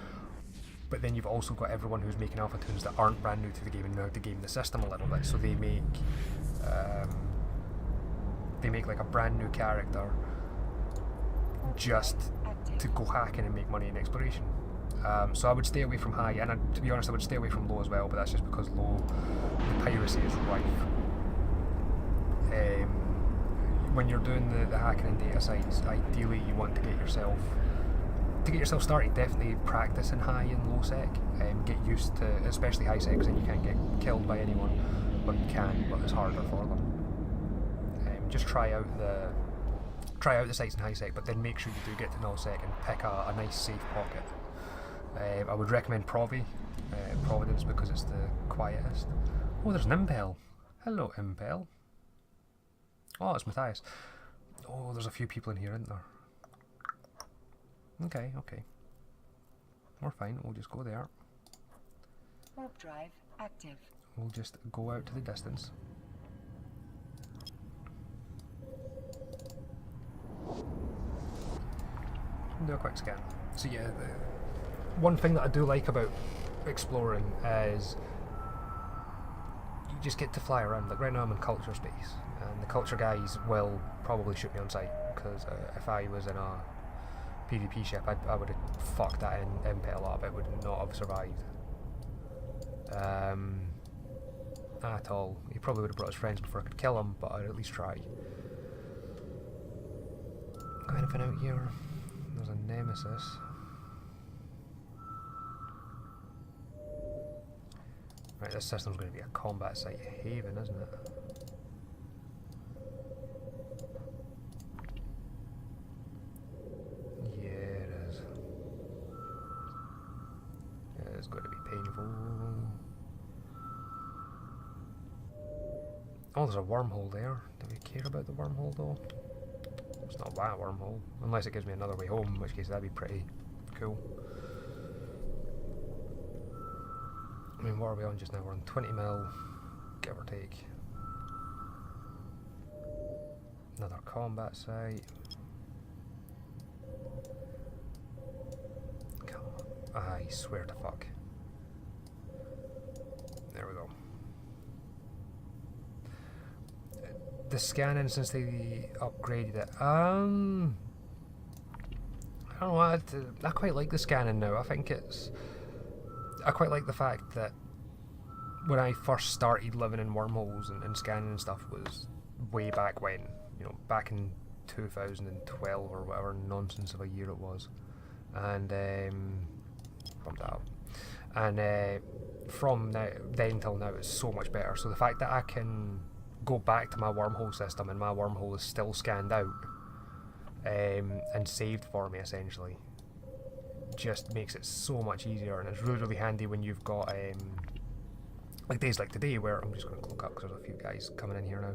But then you've also got everyone who's making alpha toons that aren't brand new to the game and know how to game the system a little bit. So they make like a brand new character just to go hacking and make money in exploration. So I would stay away from high, and to be honest, I would stay away from low as well. But that's just because low, the piracy is rife. When you're doing the hacking and data sites, ideally you want to get yourself started. Definitely practice in high and low sec, get used to, especially high sec, because then you can't get killed by anyone. Well, you can, but it's harder for them. Just try out the sites in high sec, but then make sure you do get to null sec and pick a nice safe pocket. I would recommend Providence, because it's the quietest. Oh, there's an Impel. Hello, Impel. Oh, it's Matthias. Oh, there's a few people in here, isn't there? Okay. We're fine, we'll just go there. Warp drive active. We'll just go out to the distance. Do a quick scan. So yeah, one thing that I do like about exploring is you just get to fly around. Like right now I'm in culture space, and the culture guys will probably shoot me on sight, because if I was in a PvP ship, I would have fucked that Impel up. It would not have survived at all. He probably would have brought his friends before I could kill him, but I'd at least try. Got anything out here? There's a Nemesis. Right, this system's going to be a combat site haven, isn't it? Yeah, it is. Yeah, it's going to be painful. Oh, there's a wormhole there. Do we care about the wormhole though? It's not that wormhole. Unless it gives me another way home, in which case that'd be pretty cool. I mean, what are we on just now? We're on 20 mil, give or take. Another combat site. Come on. I swear to fuck. There we go. The scanning, since they upgraded it, I don't know, I quite like the scanning now. I quite like the fact that when I first started living in wormholes and scanning and stuff was way back when, back in 2012 or whatever nonsense of a year it was, and bumped that up, and from then till now it's so much better. So the fact that I can go back to my wormhole system and my wormhole is still scanned out and saved for me essentially just makes it so much easier, and it's really, really handy when you've got like days like today, where I'm just going to look up because there's a few guys coming in here now.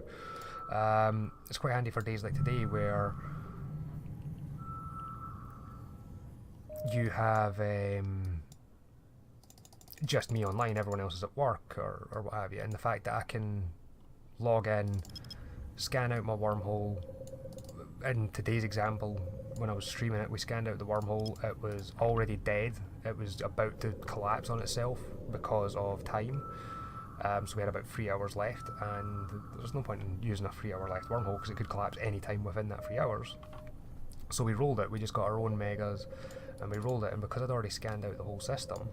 It's quite handy for days like today where you have just me online, everyone else is at work or what have you, and the fact that I can log in, scan out my wormhole. In today's example, when I was streaming it, we scanned out the wormhole. It was already dead. It was about to collapse on itself because of time. So we had about 3 hours left, and there's no point in using a 3-hour left wormhole because it could collapse any time within that 3 hours. So we rolled it. We just got our own megas, and we rolled it. And because I'd already scanned out the whole system,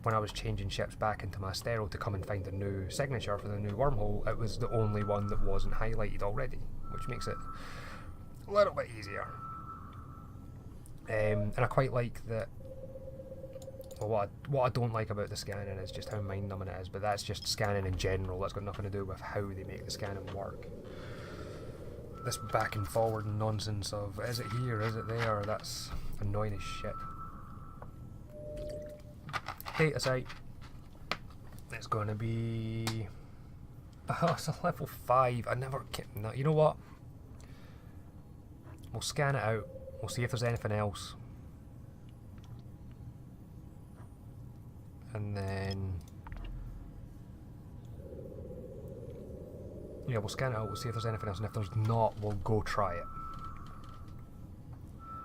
when I was changing ships back into my Astero to come and find a new signature for the new wormhole, it was the only one that wasn't highlighted already, which makes it a little bit easier. And I quite like that. Well, what I don't like about the scanning is just how mind-numbing it is, but that's just scanning in general. That's got nothing to do with how they make the scanning work. This back and forward nonsense of, is it here, is it there, that's annoying as shit. Data site. It's going to be... Oh, it's a level 5. I never... No, you know what? We'll scan it out. We'll see if there's anything else. And then... Yeah, we'll scan it out, we'll see if there's anything else, and if there's not, we'll go try it.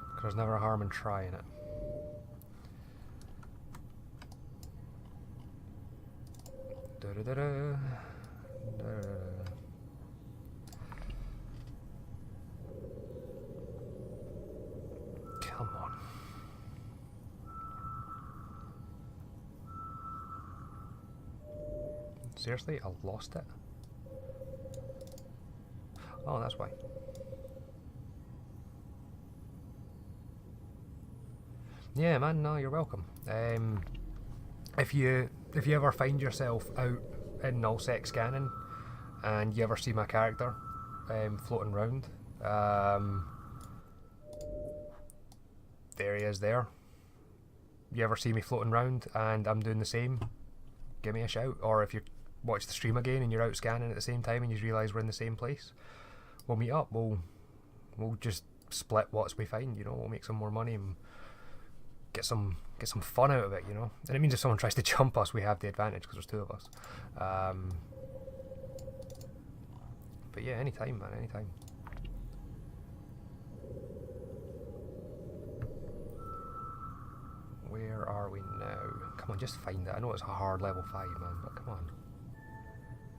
Because there's never a harm in trying it. Da-da-da-da. Da-da-da-da. Come on. Seriously? I lost it? Oh, that's why. Yeah, man, no, you're welcome. If you ever find yourself out in nullsec scanning and you ever see my character floating around, there he is there. You ever see me floating around and I'm doing the same, give me a shout. Or if you watch the stream again and you're out scanning at the same time and you realise we're in the same place, we'll meet up. We'll just split what we find, you know. We'll make some more money and get some fun out of it, you know. And it means if someone tries to jump us, we have the advantage because there's two of us. But yeah, anytime, man, anytime. Where are we now? Come on, just find it. I know it's a hard level 5, man, but come on.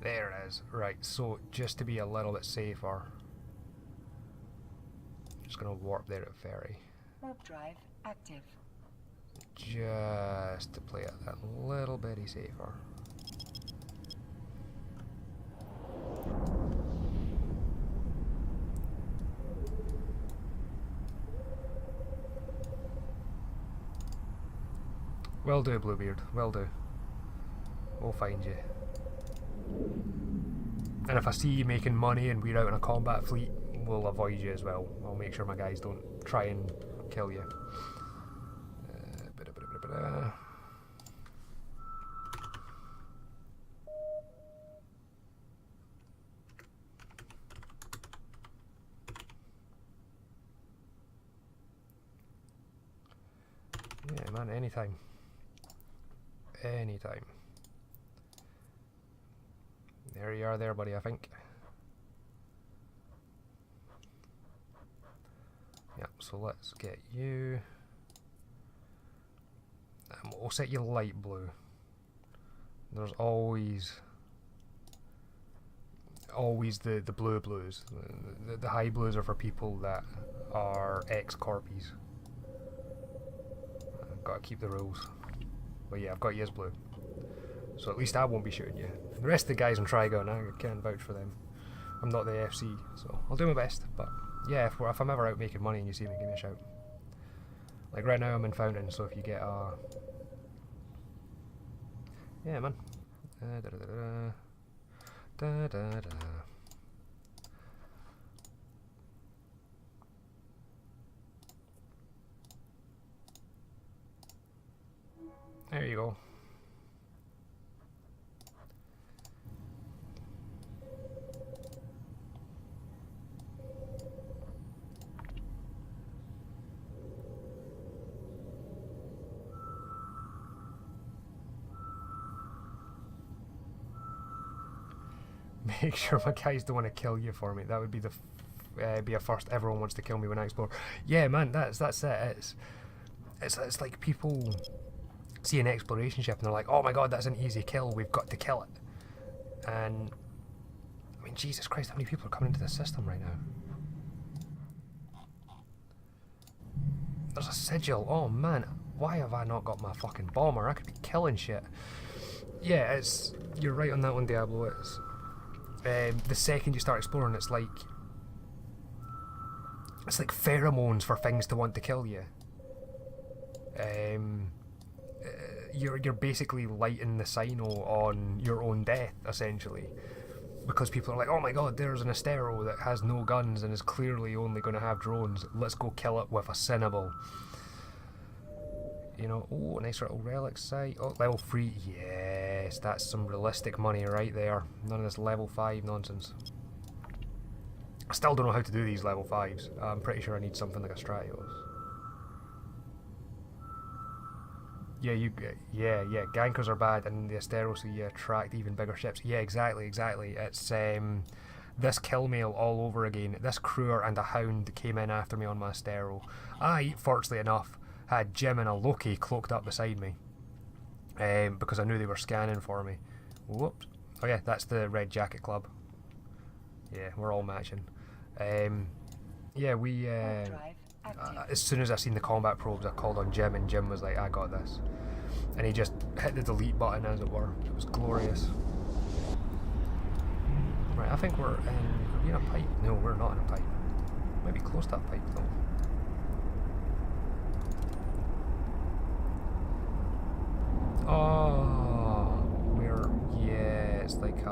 There it is. Right, so just to be a little bit safer, just gonna warp there at ferry. Warp drive active. Just to play it that little bitty safer. Will do, Bluebeard. Will do. We'll find you. And if I see you making money and we're out in a combat fleet, we'll avoid you as well. I'll make sure my guys don't try and kill you. Yeah, man, anytime. Anytime. There you are there, buddy, I think. Yep, so let's get you. We'll set you light blue. There's always the blue blues. The high blues are for people that are ex-corpies. I've got to keep the rules. But yeah, I've got you as blue. So at least I won't be shooting you. The rest of the guys in Trigon, I can't vouch for them. I'm not the FC, so I'll do my best. But yeah, if I'm ever out making money and you see me, give me a shout. Like right now I'm in Fountain, so if you get a... Yeah, man. There you go. Make sure my guys don't want to kill you for me. That would be the be a first. Everyone wants to kill me when I explore. Yeah, man, that's it. It's like people see an exploration ship and they're like, oh my god, that's an easy kill, we've got to kill it. And I mean, Jesus Christ, how many people are coming into the system right now? There's a sigil. Oh man, why have I not got my fucking bomber? I could be killing shit. Yeah, you're right on that one, Diablo. The second you start exploring, it's like pheromones for things to want to kill you. You're basically lighting the signal on your own death, essentially, because people are like, oh my god, there's an Astero that has no guns and is clearly only going to have drones, let's go kill it with a Cinnabal. You know, oh, a nice little relic site. Oh, level 3, yes, that's some realistic money right there. None of this level 5 nonsense. I still don't know how to do these level 5s. I'm pretty sure I need something like a Stratios. Yeah, gankers are bad, and the Asteros, so you attract even bigger ships. Yeah, exactly. It's this kill mail all over again. This Cruer and a Hound came in after me on my Astero. I, fortunately enough, had Jim and a Loki cloaked up beside me, because I knew they were scanning for me. Whoops. Oh yeah, that's the Red Jacket Club. Yeah, we're all matching. Yeah, we... as soon as I seen the combat probes, I called on Jim, and Jim was like, I got this. And he just hit the delete button, as it were. It was glorious. Right, I think are we in a pipe? No, we're not in a pipe. Maybe close to a pipe, though. Oh, it's like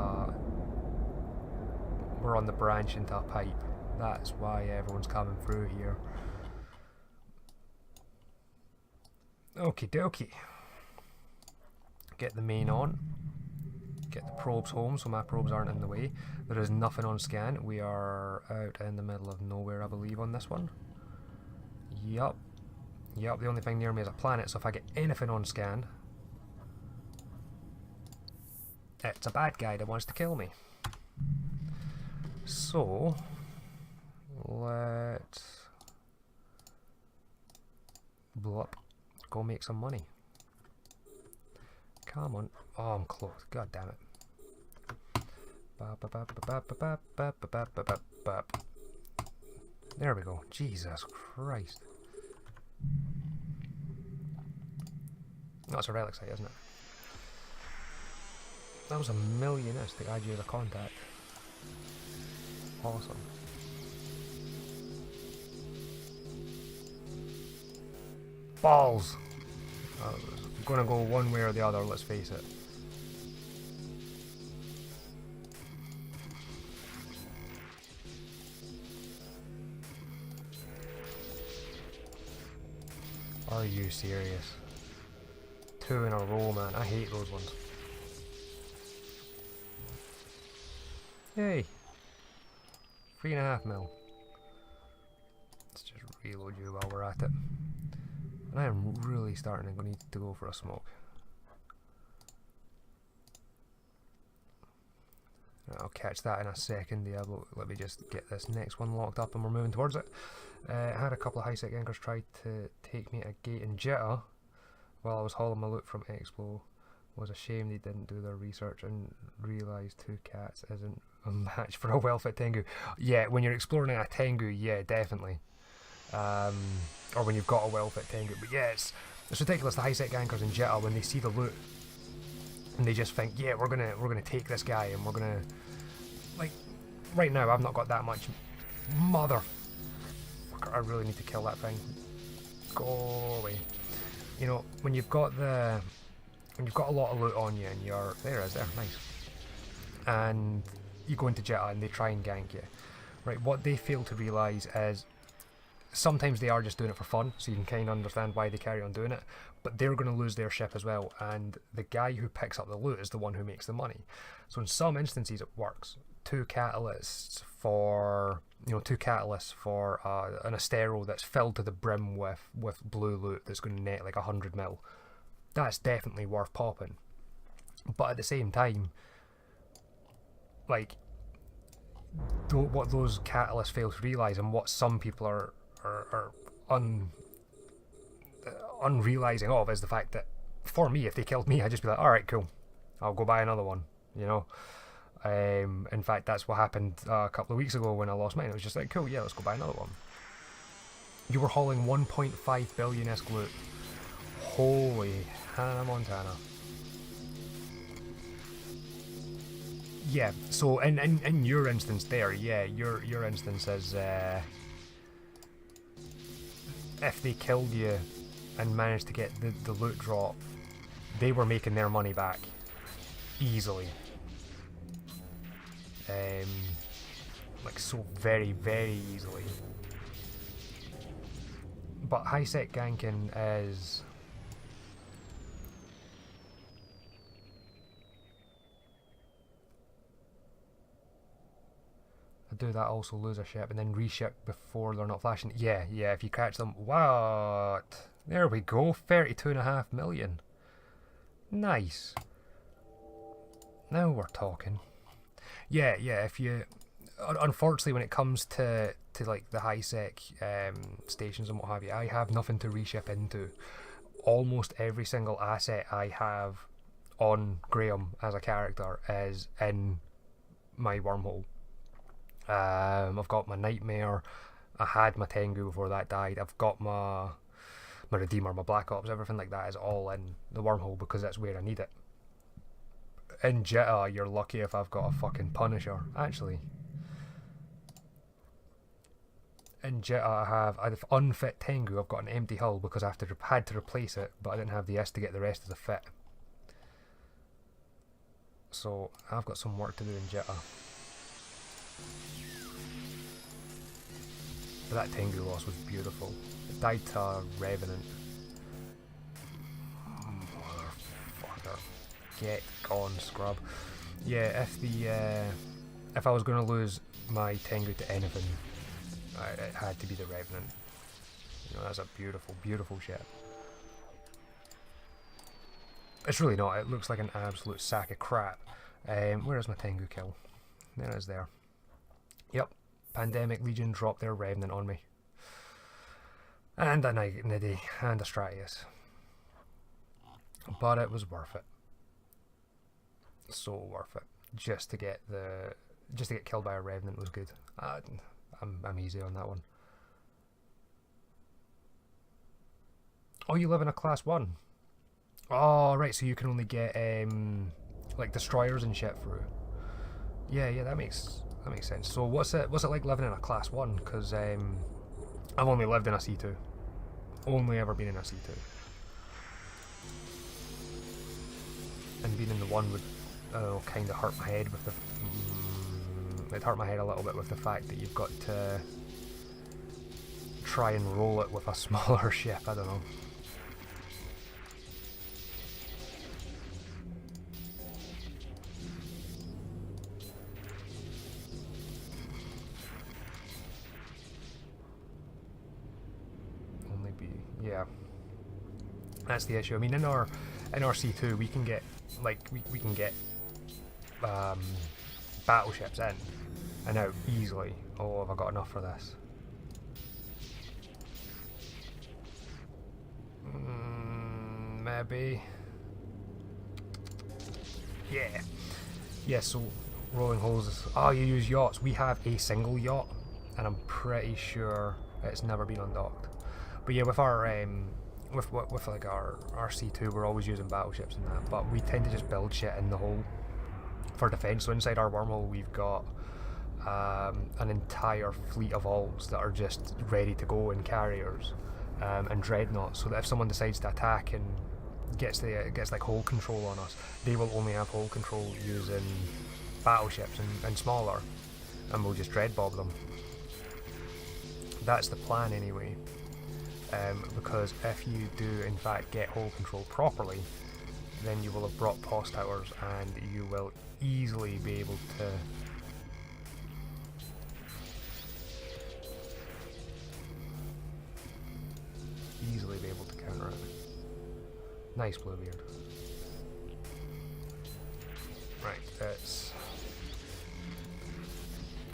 we're on the branch into a pipe. That's why everyone's coming through here. Okie dokie. Get the main on. Get the probes home so my probes aren't in the way. There is nothing on scan. We are out in the middle of nowhere, I believe, on this one. Yup. The only thing near me is a planet, so if I get anything on scan, it's a bad guy that wants to kill me. So, let's blow up. Go make some money. Come on. Oh, I'm close. God damn it. There we go. Jesus Christ. That's a relic site, isn't it? That was a millionist to add you as a contact. Awesome. Balls! I'm gonna go one way or the other, let's face it. Are you serious? 2 in a row, man. I hate those ones. Yay! 3.5 mil. Let's just reload you while we're at it. And I am really starting to need to go for a smoke. I'll catch that in a second, Diablo. Let me just get this next one locked up and we're moving towards it. I had a couple of high-sec anchors try to take me a gate in Jitta while I was hauling my loot from Expo. Was a shame they didn't do their research and realise 2 cats isn't a match for a well-fit Tengu. Yeah, when you're exploring a Tengu, yeah, definitely. Or when you've got a well-fit Tengu. But yeah, it's ridiculous. The high-sec anchors in Jitta, when they see the loot and they just think, yeah, we're gonna take this guy and we're gonna, like, right now I've not got that much. Motherfucker, I really need to kill that thing. Go away. You know, when you've got a lot of loot on you and you're there, nice, and you go into Jitta and they try and gank you, right? What they fail to realise is sometimes they are just doing it for fun, so you can kind of understand why they carry on doing it, but they're going to lose their ship as well, and the guy who picks up the loot is the one who makes the money. So in some instances it works. 2 catalysts for an Astero that's filled to the brim with blue loot that's going to net like 100 mil. That's definitely worth popping. But at the same time, like, what those catalysts fail to realise, and what some people are unrealising of, is the fact that for me, if they killed me, I'd just be like, alright, cool. I'll go buy another one, you know? In fact, that's what happened a couple of weeks ago when I lost mine. It was just like, cool, yeah, let's go buy another one. You were hauling 1.5 billion-esque loot. Holy Hannah Montana. Yeah, so in your instance there, yeah, your instance is if they killed you and managed to get the loot drop, they were making their money back easily. Like so very, very easily. But high-sec ganking is... I do that also, lose a ship and then reship before they're not flashing. Yeah, if you catch them. What? There we go, 32.5 million. Nice. Now we're talking. Yeah, if you... Unfortunately, when it comes to like the high-sec stations and what have you, I have nothing to reship into. Almost every single asset I have on Graham as a character is in my wormhole. I've got my Nightmare, I had my Tengu before that died, I've got my Redeemer, my Black Ops, everything like that is all in the wormhole because that's where I need it. In Jitta, you're lucky if I've got a fucking Punisher. Actually, in Jitta I've unfit Tengu, I've got an empty hull because I had to replace it, but I didn't have the S to get the rest of the fit. So I've got some work to do in Jitta. But that Tengu loss was beautiful. It died to a Revenant. Motherfucker. Get gone, scrub. Yeah, if I was going to lose my Tengu to anything, it had to be the Revenant. You know, that's a beautiful, beautiful ship. It's really not. It looks like an absolute sack of crap. Where is my Tengu kill? There it is there. Yep. Pandemic Legion dropped their Revenant on me. And a Niddy and a Stratius. But it was worth it. So worth it. Just to get killed by a Revenant was good. I'm easy on that one. Oh, you live in a class 1. Oh, right, so you can only get like destroyers and shit through. Yeah, that makes sense. So what's it like living in a class 1? Because I've only lived in a C2. Only ever been in a C2. And being in the 1 would kind of hurt my head with the... it hurt my head a little bit with the fact that you've got to try and roll it with a smaller ship, I don't know. Yeah, that's the issue. I mean, in our C2 we can get we can get battleships in and out easily. Oh, have I got enough for this? Maybe. Yeah. So rolling holes. Oh, you use yachts. We have a single yacht, and I'm pretty sure it's never been undocked. But yeah, with our with like our C2, we're always using battleships and that, but we tend to just build shit in the hole for defense. So inside our wormhole, we've got an entire fleet of alts that are just ready to go in carriers and dreadnoughts, so that if someone decides to attack and gets like hull control on us, they will only have hull control using battleships and smaller, and we'll just dreadbob them. That's the plan anyway. Because if you do in fact get hull control properly, then you will have brought POS towers and you will easily be able to counter it. Nice Bluebeard. Right, that's...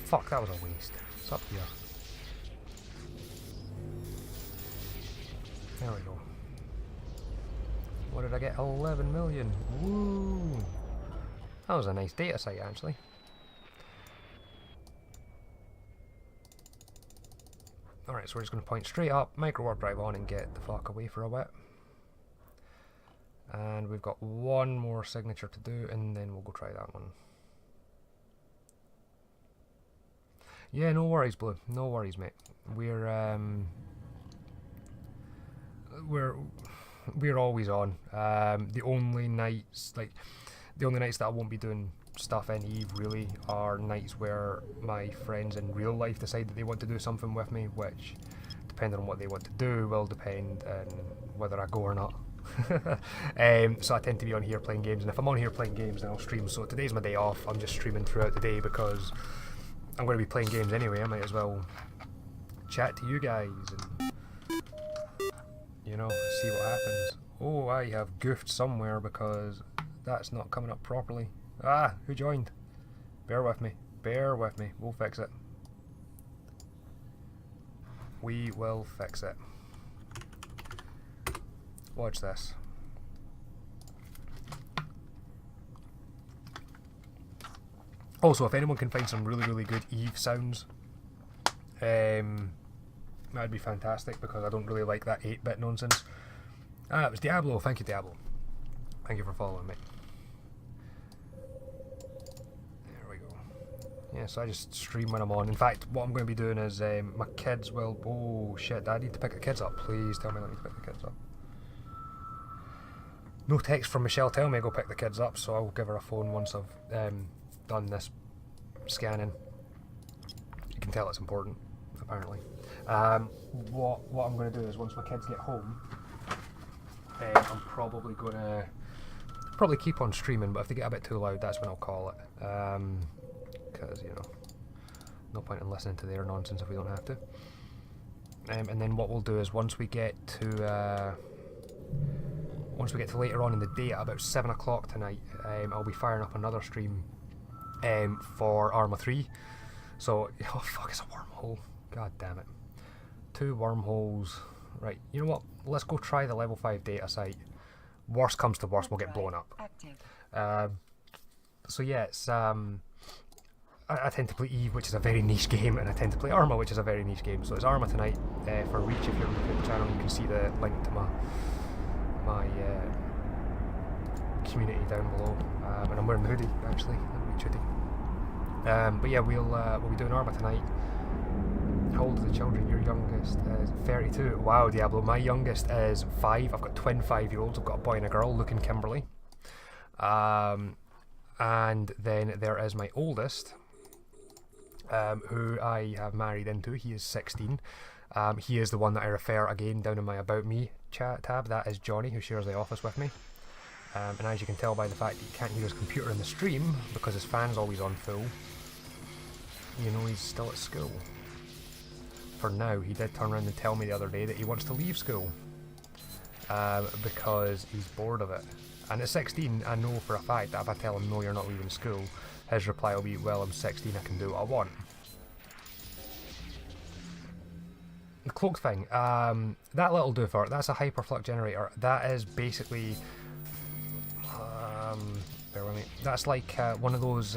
Fuck, that was a waste. It's up here. There we go. What did I get? 11 million. Woo! That was a nice data site, actually. Alright, so we're just going to point straight up, micro warp drive on, and get the fuck away for a bit. And we've got one more signature to do, and then we'll go try that one. Yeah, no worries, Blue. No worries, mate. We're always on. The only nights that I won't be doing stuff in Eve really are nights where my friends in real life decide that they want to do something with me, which, depending on what they want to do, will depend on whether I go or not. So I tend to be on here playing games, and if I'm on here playing games, then I'll stream. So today's my day off. I'm just streaming throughout the day because I'm going to be playing games anyway. I might as well chat to you guys and, you know, see what happens. Oh, I have goofed somewhere because that's not coming up properly. Ah, who joined? Bear with me. Bear with me. We'll fix it. We will fix it. Watch this. Also, if anyone can find some really, really good Eve sounds, that'd be fantastic, because I don't really like that 8-bit nonsense. Ah, it was Diablo. Thank you, Diablo. Thank you for following me. There we go. Yeah, so I just stream when I'm on. In fact, what I'm going to be doing is my kids will... Oh, shit. I need to pick the kids up. Please tell me I need to pick the kids up. No text from Michelle telling me to go pick the kids up, so I'll give her a phone once I've done this scanning. You can tell it's important, apparently. What I'm going to do is, once my kids get home, I'm probably going to keep on streaming, but if they get a bit too loud, that's when I'll call it. Because, you know, no point in listening to their nonsense if we don't have to. And then what we'll do is, once we get to later on in the day, at about 7 o'clock tonight, I'll be firing up another stream for Arma 3. So, oh fuck, it's a wormhole. God damn it. 2 wormholes. Right, you know what? Let's go try the level 5 data site. Worst comes to worst, we'll get blown up. So yeah, it's I tend to play Eve, which is a very niche game, and I tend to play Arma, which is a very niche game. So it's Arma tonight for Reach. If you're looking at the channel, you can see the link to my community down below, and I'm wearing the hoodie actually, the Reach hoodie. But yeah, we'll be doing Arma tonight. How old are the children? Your youngest is 32. Wow, Diablo. My youngest is 5. I've got twin 5-year-olds. I've got a boy and a girl, Luke and Kimberly. And then there is my oldest, who I have married into. He is 16. He is the one that I refer again down in my About Me chat tab. That is Johnny, who shares the office with me. And as you can tell by the fact that you can't hear his computer in the stream, because his fan's always on full, you know he's still at school. For now. He did turn around and tell me the other day that he wants to leave school, because he's bored of it. And at 16, I know for a fact that if I tell him, no, you're not leaving school, his reply will be, well, I'm 16, I can do what I want. The cloak thing, that little doofer, that's a hyperflux generator. That is basically, bear with me, that's like one of those,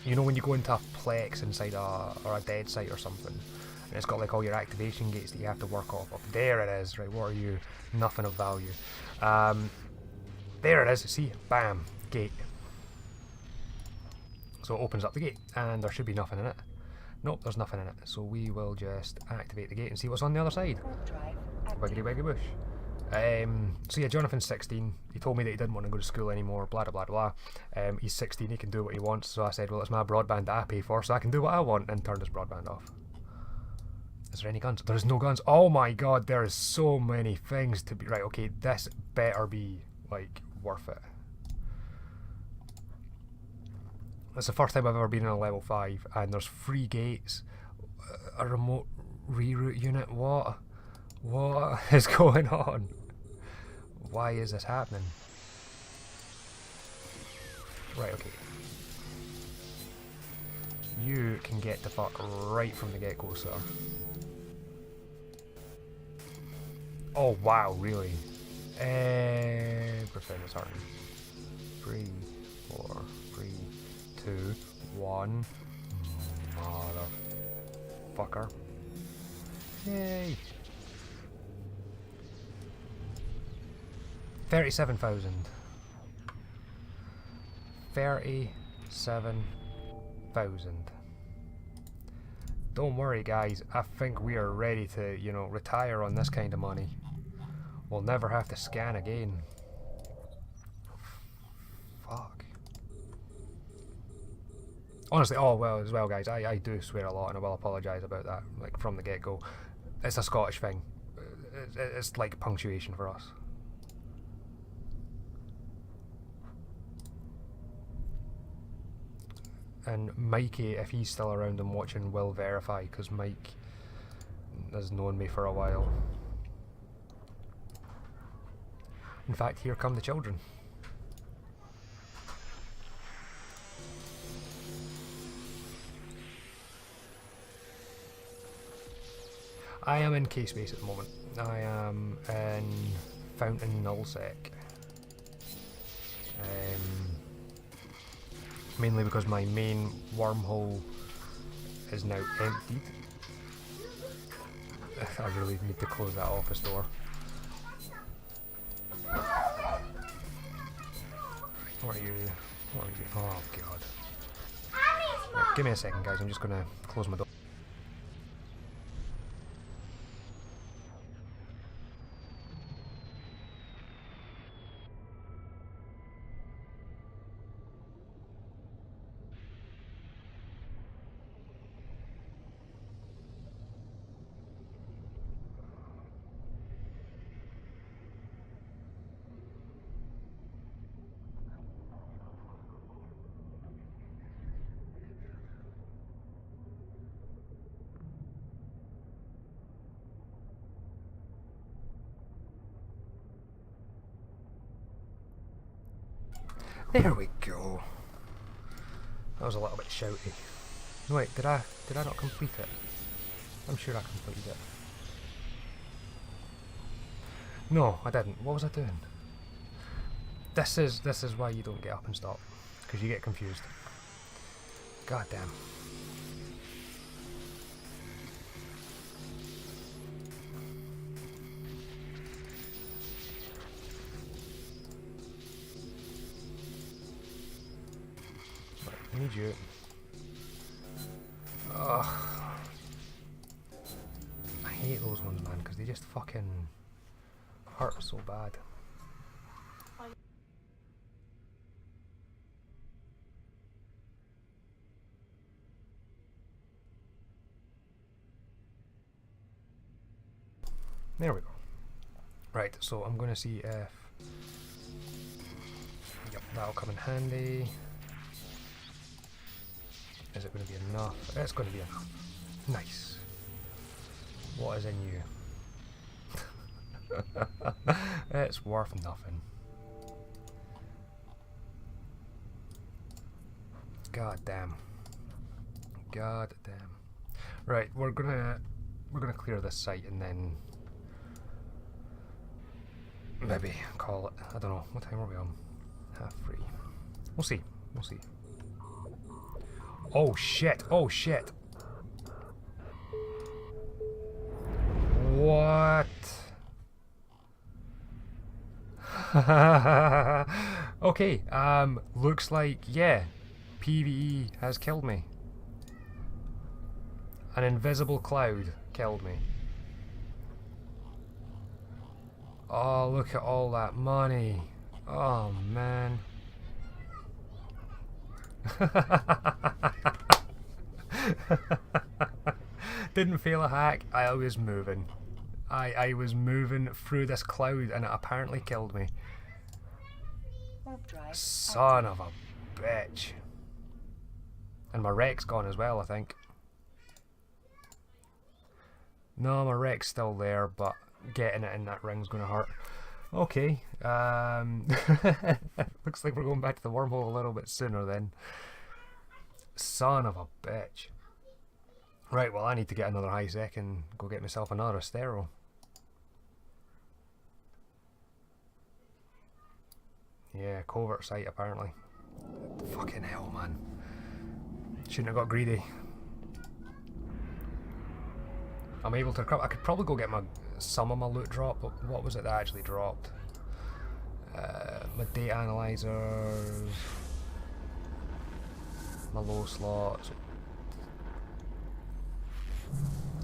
you know when you go into a plex inside or a dead site or something, and it's got like all your activation gates that you have to work off of. There it is, right, what are you? Nothing of value. There it is, see, bam, gate. So it opens up the gate, and there should be nothing in it. Nope, there's nothing in it, so we will just activate the gate and see what's on the other side. Wiggity wiggy bush. So yeah, Jonathan's 16. He told me that he didn't want to go to school anymore, blah blah blah blah. He's 16, he can do what he wants, so I said, well, it's my broadband that I pay for, so I can do what I want, and turned his broadband off. Is there any guns? There's no guns. Oh my god, there is so many things to be... Right, okay, this better be, like, worth it. It's the first time I've ever been in a level 5, and there's 3 gates, a remote reroute unit. What is going on? Why is this happening? Right, okay. You can get the fuck right from the get-go, sir. Oh wow, really? Percent is starting. 3, 4, 3, 2, 1. Motherfucker. Yay! 37,000. 37,000. Don't worry, guys. I think we are ready to, you know, retire on this kind of money. We'll never have to scan again. Fuck. Honestly, oh well, as well, guys, I do swear a lot, and I will apologise about that, like, from the get-go. It's a Scottish thing. It's like punctuation for us. And Mikey, if he's still around and watching, will verify, because Mike has known me for a while. In fact, here come the children. I am in K-Space at the moment. I am in Fountain Nullsec. Mainly because my main wormhole is now emptied. I really need to close that office door. What are you? What are you? Oh god. Right, give me a second, guys. I'm just gonna close my door. There we go. That was a little bit shouty. No, wait, did I not complete it? I'm sure I completed it. No, I didn't. What was I doing? This is why you don't get up and stop, because you get confused. God damn. I need you. Ugh. I hate those ones, man, because they just fucking hurt so bad. There we go. Right, so I'm going to see if... Yep, that'll come in handy. Is it going to be enough? It's going to be enough. Nice. What is in you? It's worth nothing. God damn. God damn. Right, we're gonna clear this site and then maybe call it. I don't know. What time are we on? 3:30. We'll see. We'll see. Oh shit! Oh shit! What? Okay, looks like, yeah, PvE has killed me. An invisible cloud killed me. Oh, look at all that money. Oh, man. Didn't fail a hack. I was moving. I was moving through this cloud and it apparently killed me. Son of a bitch. And my wreck's gone as well, I think. No, my wreck's still there, but getting it in that ring's gonna hurt. Okay, looks like we're going back to the wormhole a little bit sooner then. Son of a bitch. Right, well I need to get another high sec and go get myself another Astero. Yeah, covert site apparently. Fucking hell, man. Shouldn't have got greedy. I'm able to. I could probably go get some of my loot drop, but what was it that actually dropped? My data analyzers, my low slots,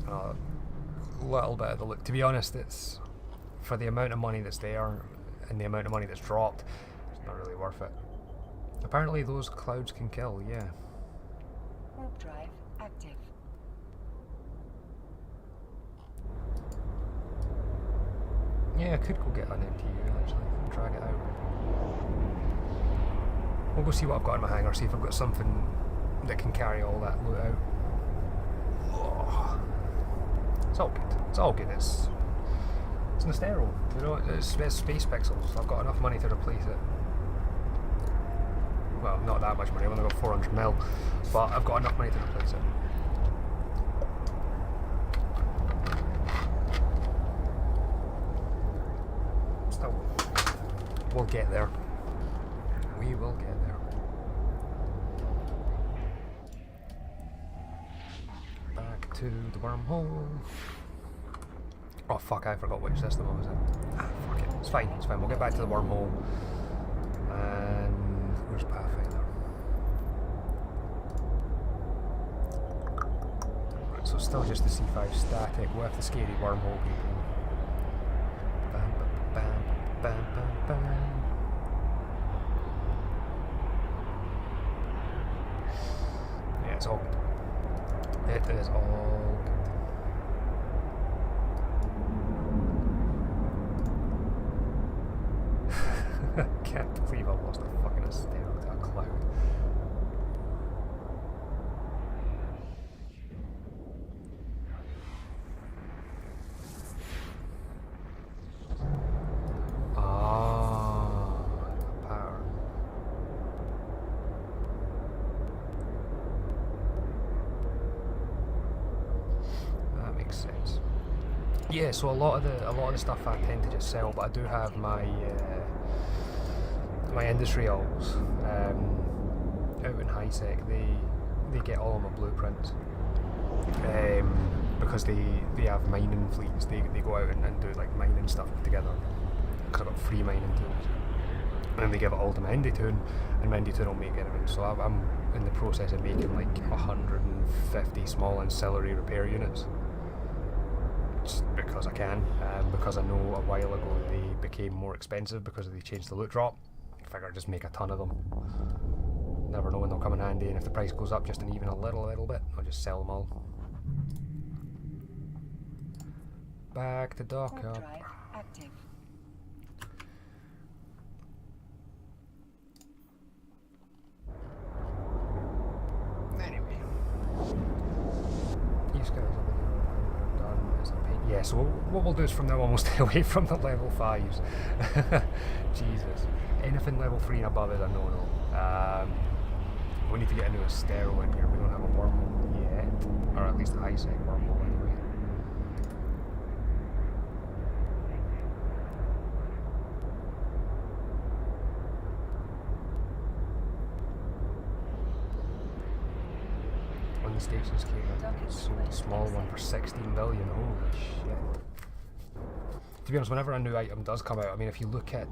a little bit of the loot. To be honest, it's for the amount of money that's there and the amount of money that's dropped, it's not really worth it. Apparently those clouds can kill, yeah. Warp drive active. Yeah, I could go get an MTU actually, and drag it out. We'll go see what I've got in my hangar, see if I've got something that can carry all that loot out. Oh. It's all good. It's all good. It's Nostero, you know, it's space pixels. I've got enough money to replace it. Well, not that much money, I've only got 400 mil, but I've got enough money to replace it. Still, we'll get there. We will get there. Back to the wormhole. Oh fuck, I forgot which system I was in. Ah, fuck it. It's fine, it's fine. We'll get back to the wormhole. And where's Pathfinder? Right, so it's still just the C5 static with the scary wormhole people. Bam, bam, bam, bam, bam, bam. Yeah, it's all good. It is all good. Can't believe I lost a fucking Astero to a cloud. Ah, power. That makes sense. Yeah, so a lot of the stuff I tend to just sell, but I do have my industry alls out in HiSec. They get all of my blueprints because they have mining fleets. They go out and do like mining stuff together because I've got free mining tools, and they give it all to Menditoon, and Menditoon will make everything. So I'm in the process of making like 150 small ancillary repair units. Just because I can, because I know a while ago they became more expensive because they changed the loot drop. I figure I'd just make a ton of them. Never know when they'll come in handy, and if the price goes up just even a little bit, I'll just sell them all. Back to dock Warp up. drive active. Anyway. These guys over there are done as a paint. Yeah, so what we'll do is from now on we'll stay away from the level 5s. Jesus. Anything level 3 and above is a no-no. We need to get into a Astero in here. We don't have a wormhole yet. Or at least a HiSec wormhole anyway. When the stations came out, I sold a small one for 16 billion. Holy shit. To be honest, whenever a new item does come out, I mean, if you look at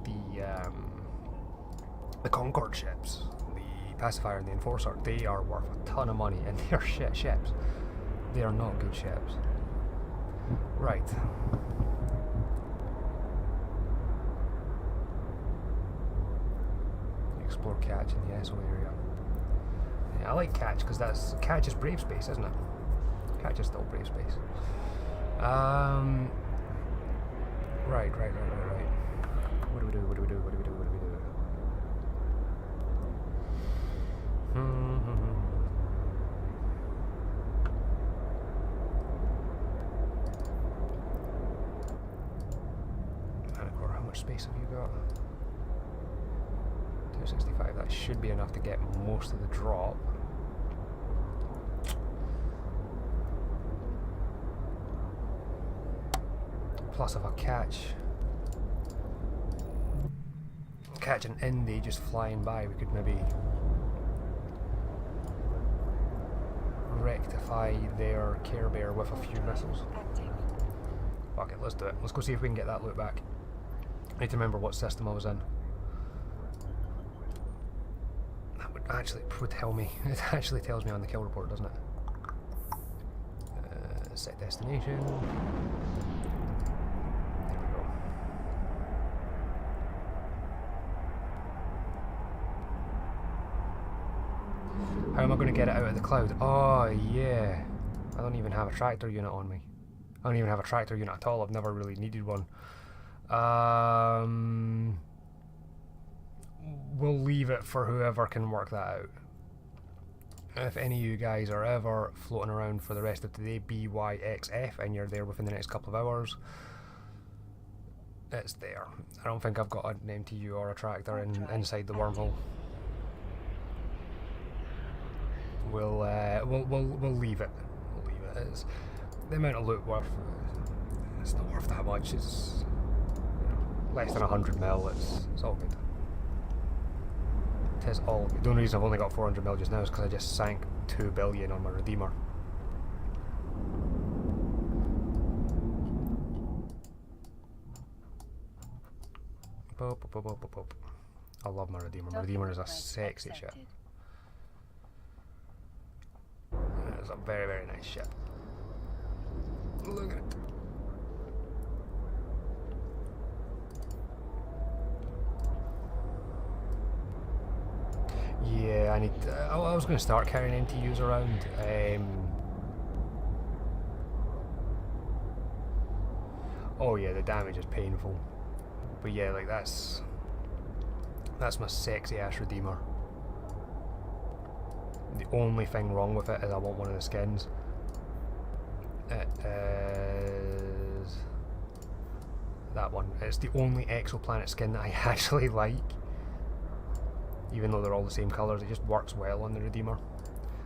the Concorde ships, the Pacifier and the Enforcer, they are worth a ton of money, and they are shit ships. They are not good ships. Right. Explore Catch in the ESO area. Yeah, I like Catch because Catch is brave space, isn't it? Catch is still brave space. Right. What do we do? Manticore, how much space have you got? 265, that should be enough to get most of the drop. Plus if I catch catch an Indy just flying by, we could maybe rectify their Care Bear with a few missiles. Active. Fuck it, let's do it. Let's go see if we can get that loot back. I need to remember what system I was in. That would tell me. It actually tells me on the kill report, doesn't it? Set destination. There we go. How am I going to get it out of the cloud? Oh yeah, I don't even have a tractor unit on me. I don't even have a tractor unit at all. I've never really needed one. We'll leave it for whoever can work that out. If any of you guys are ever floating around for the rest of today, BYXF, and you're there within the next couple of hours, it's there. I don't think I've got an MTU or a tractor inside the wormhole. We'll leave it. We'll leave it. It's the amount of loot worth. It's not worth that much. It's less than 100 mil. It's all good. It is all good. The only reason I've only got 400 mil just now is because I just sank 2 billion on my Redeemer. I love my Redeemer. My Redeemer is a sexy ship. It's a very, very nice ship. Look at it. Yeah, I need. I was going to start carrying MTUs around. Oh yeah, the damage is painful. But yeah, like that's my sexy ass Redeemer. The only thing wrong with it is I want one of the skins. It is that one. It's the only exoplanet skin that I actually like. Even though they're all the same colours, it just works well on the Redeemer.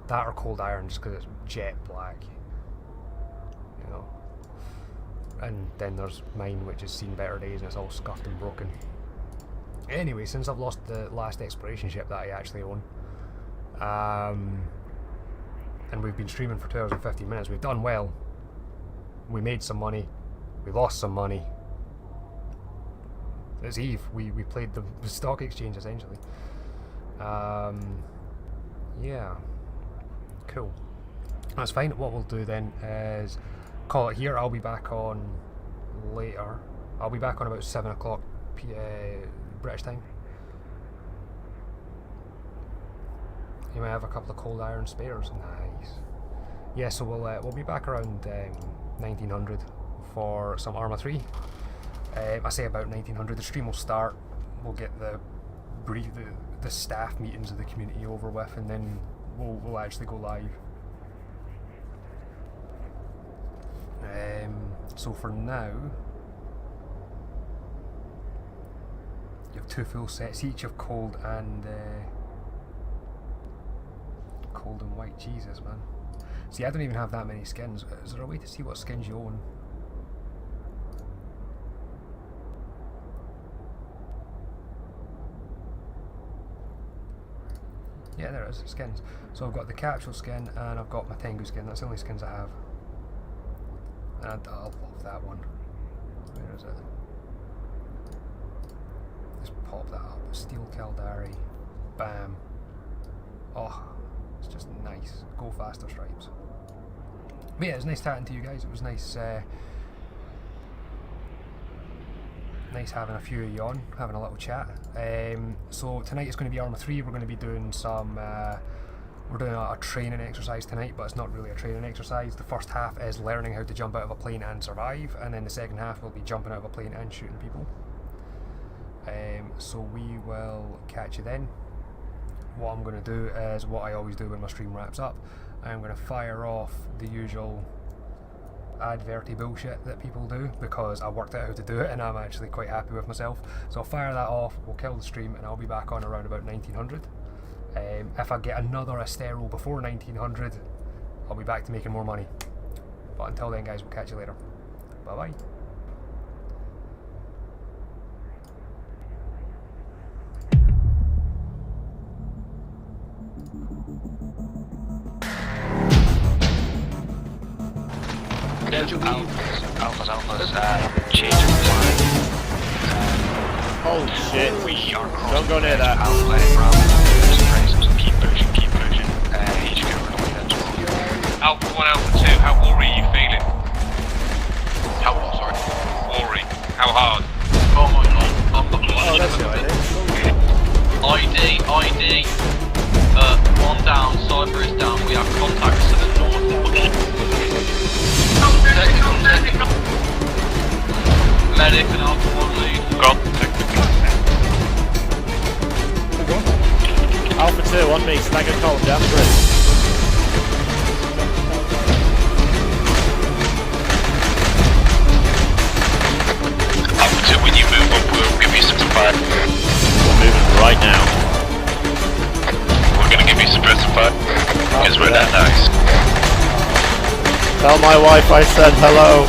That or Cold Iron, just because it's jet black. You know. And then there's mine, which has seen better days and it's all scuffed and broken. Anyway, since I've lost the last exploration ship that I actually own, and we've been streaming for 2 hours and 15 minutes, we've done well. We made some money, we lost some money. It's Eve, we played the stock exchange essentially. Yeah, cool. That's fine. What we'll do then is call it here. I'll be back on later. I'll be back on about 7 o'clock British time. You might have a couple of Cold Iron spares. Nice. Yeah, so we'll be back around 1900 for some Arma 3. I say about 1900. The stream will start. We'll get the staff meetings of the community over with, and then we'll actually go live. So for now, you have 2 full sets each of cold and white. Jesus, man. See, I don't even have that many skins. Is there a way to see what skins you own? Yeah, there is, skins. So I've got the capsule skin and I've got my Tengu skin. That's the only skins I have. And I love that one. Where is it? Just pop that up. Steel Caldari. Bam. Oh, it's just nice. Go faster, Stripes. But yeah, it was nice chatting to you guys. It was nice nice having a few of you on, having a little chat. So tonight it's going to be Arma 3. We're going to be doing some we're doing a training exercise tonight, but it's not really a training exercise. The first half is learning how to jump out of a plane and survive, and then the second half will be jumping out of a plane and shooting people. So we will catch you then. What I'm going to do is what I always do when my stream wraps up. I'm going to fire off the usual adverty bullshit that people do, because I worked out how to do it and I'm actually quite happy with myself. So I'll fire that off, we'll kill the stream, and I'll be back on around about 1900. If I get another Astero before 1900, I'll be back to making more money. But until then, guys, we'll catch you later. Bye bye. Alpha's, changing plan. Holy shit. We are crossing. Don't go near that. Outlet Bravo. Keep pushing, keep pushing. HQ running that well. Alpha 1, Alpha 2, how worry are you feeling? How what, sorry? Worry. How hard? Oh my god, I'm not gonna lie. Oh, that's the idea. ID. One down, Cyber is down, we have contacts to the north. Medic and Alpha 1 lead. Alpha 2 on me, stagger column down the bridge. Alpha 2, when you move up, we'll give you some fire. We're moving right now. We're gonna give you suppressive fire, because we're that nice. Tell my wife I said hello.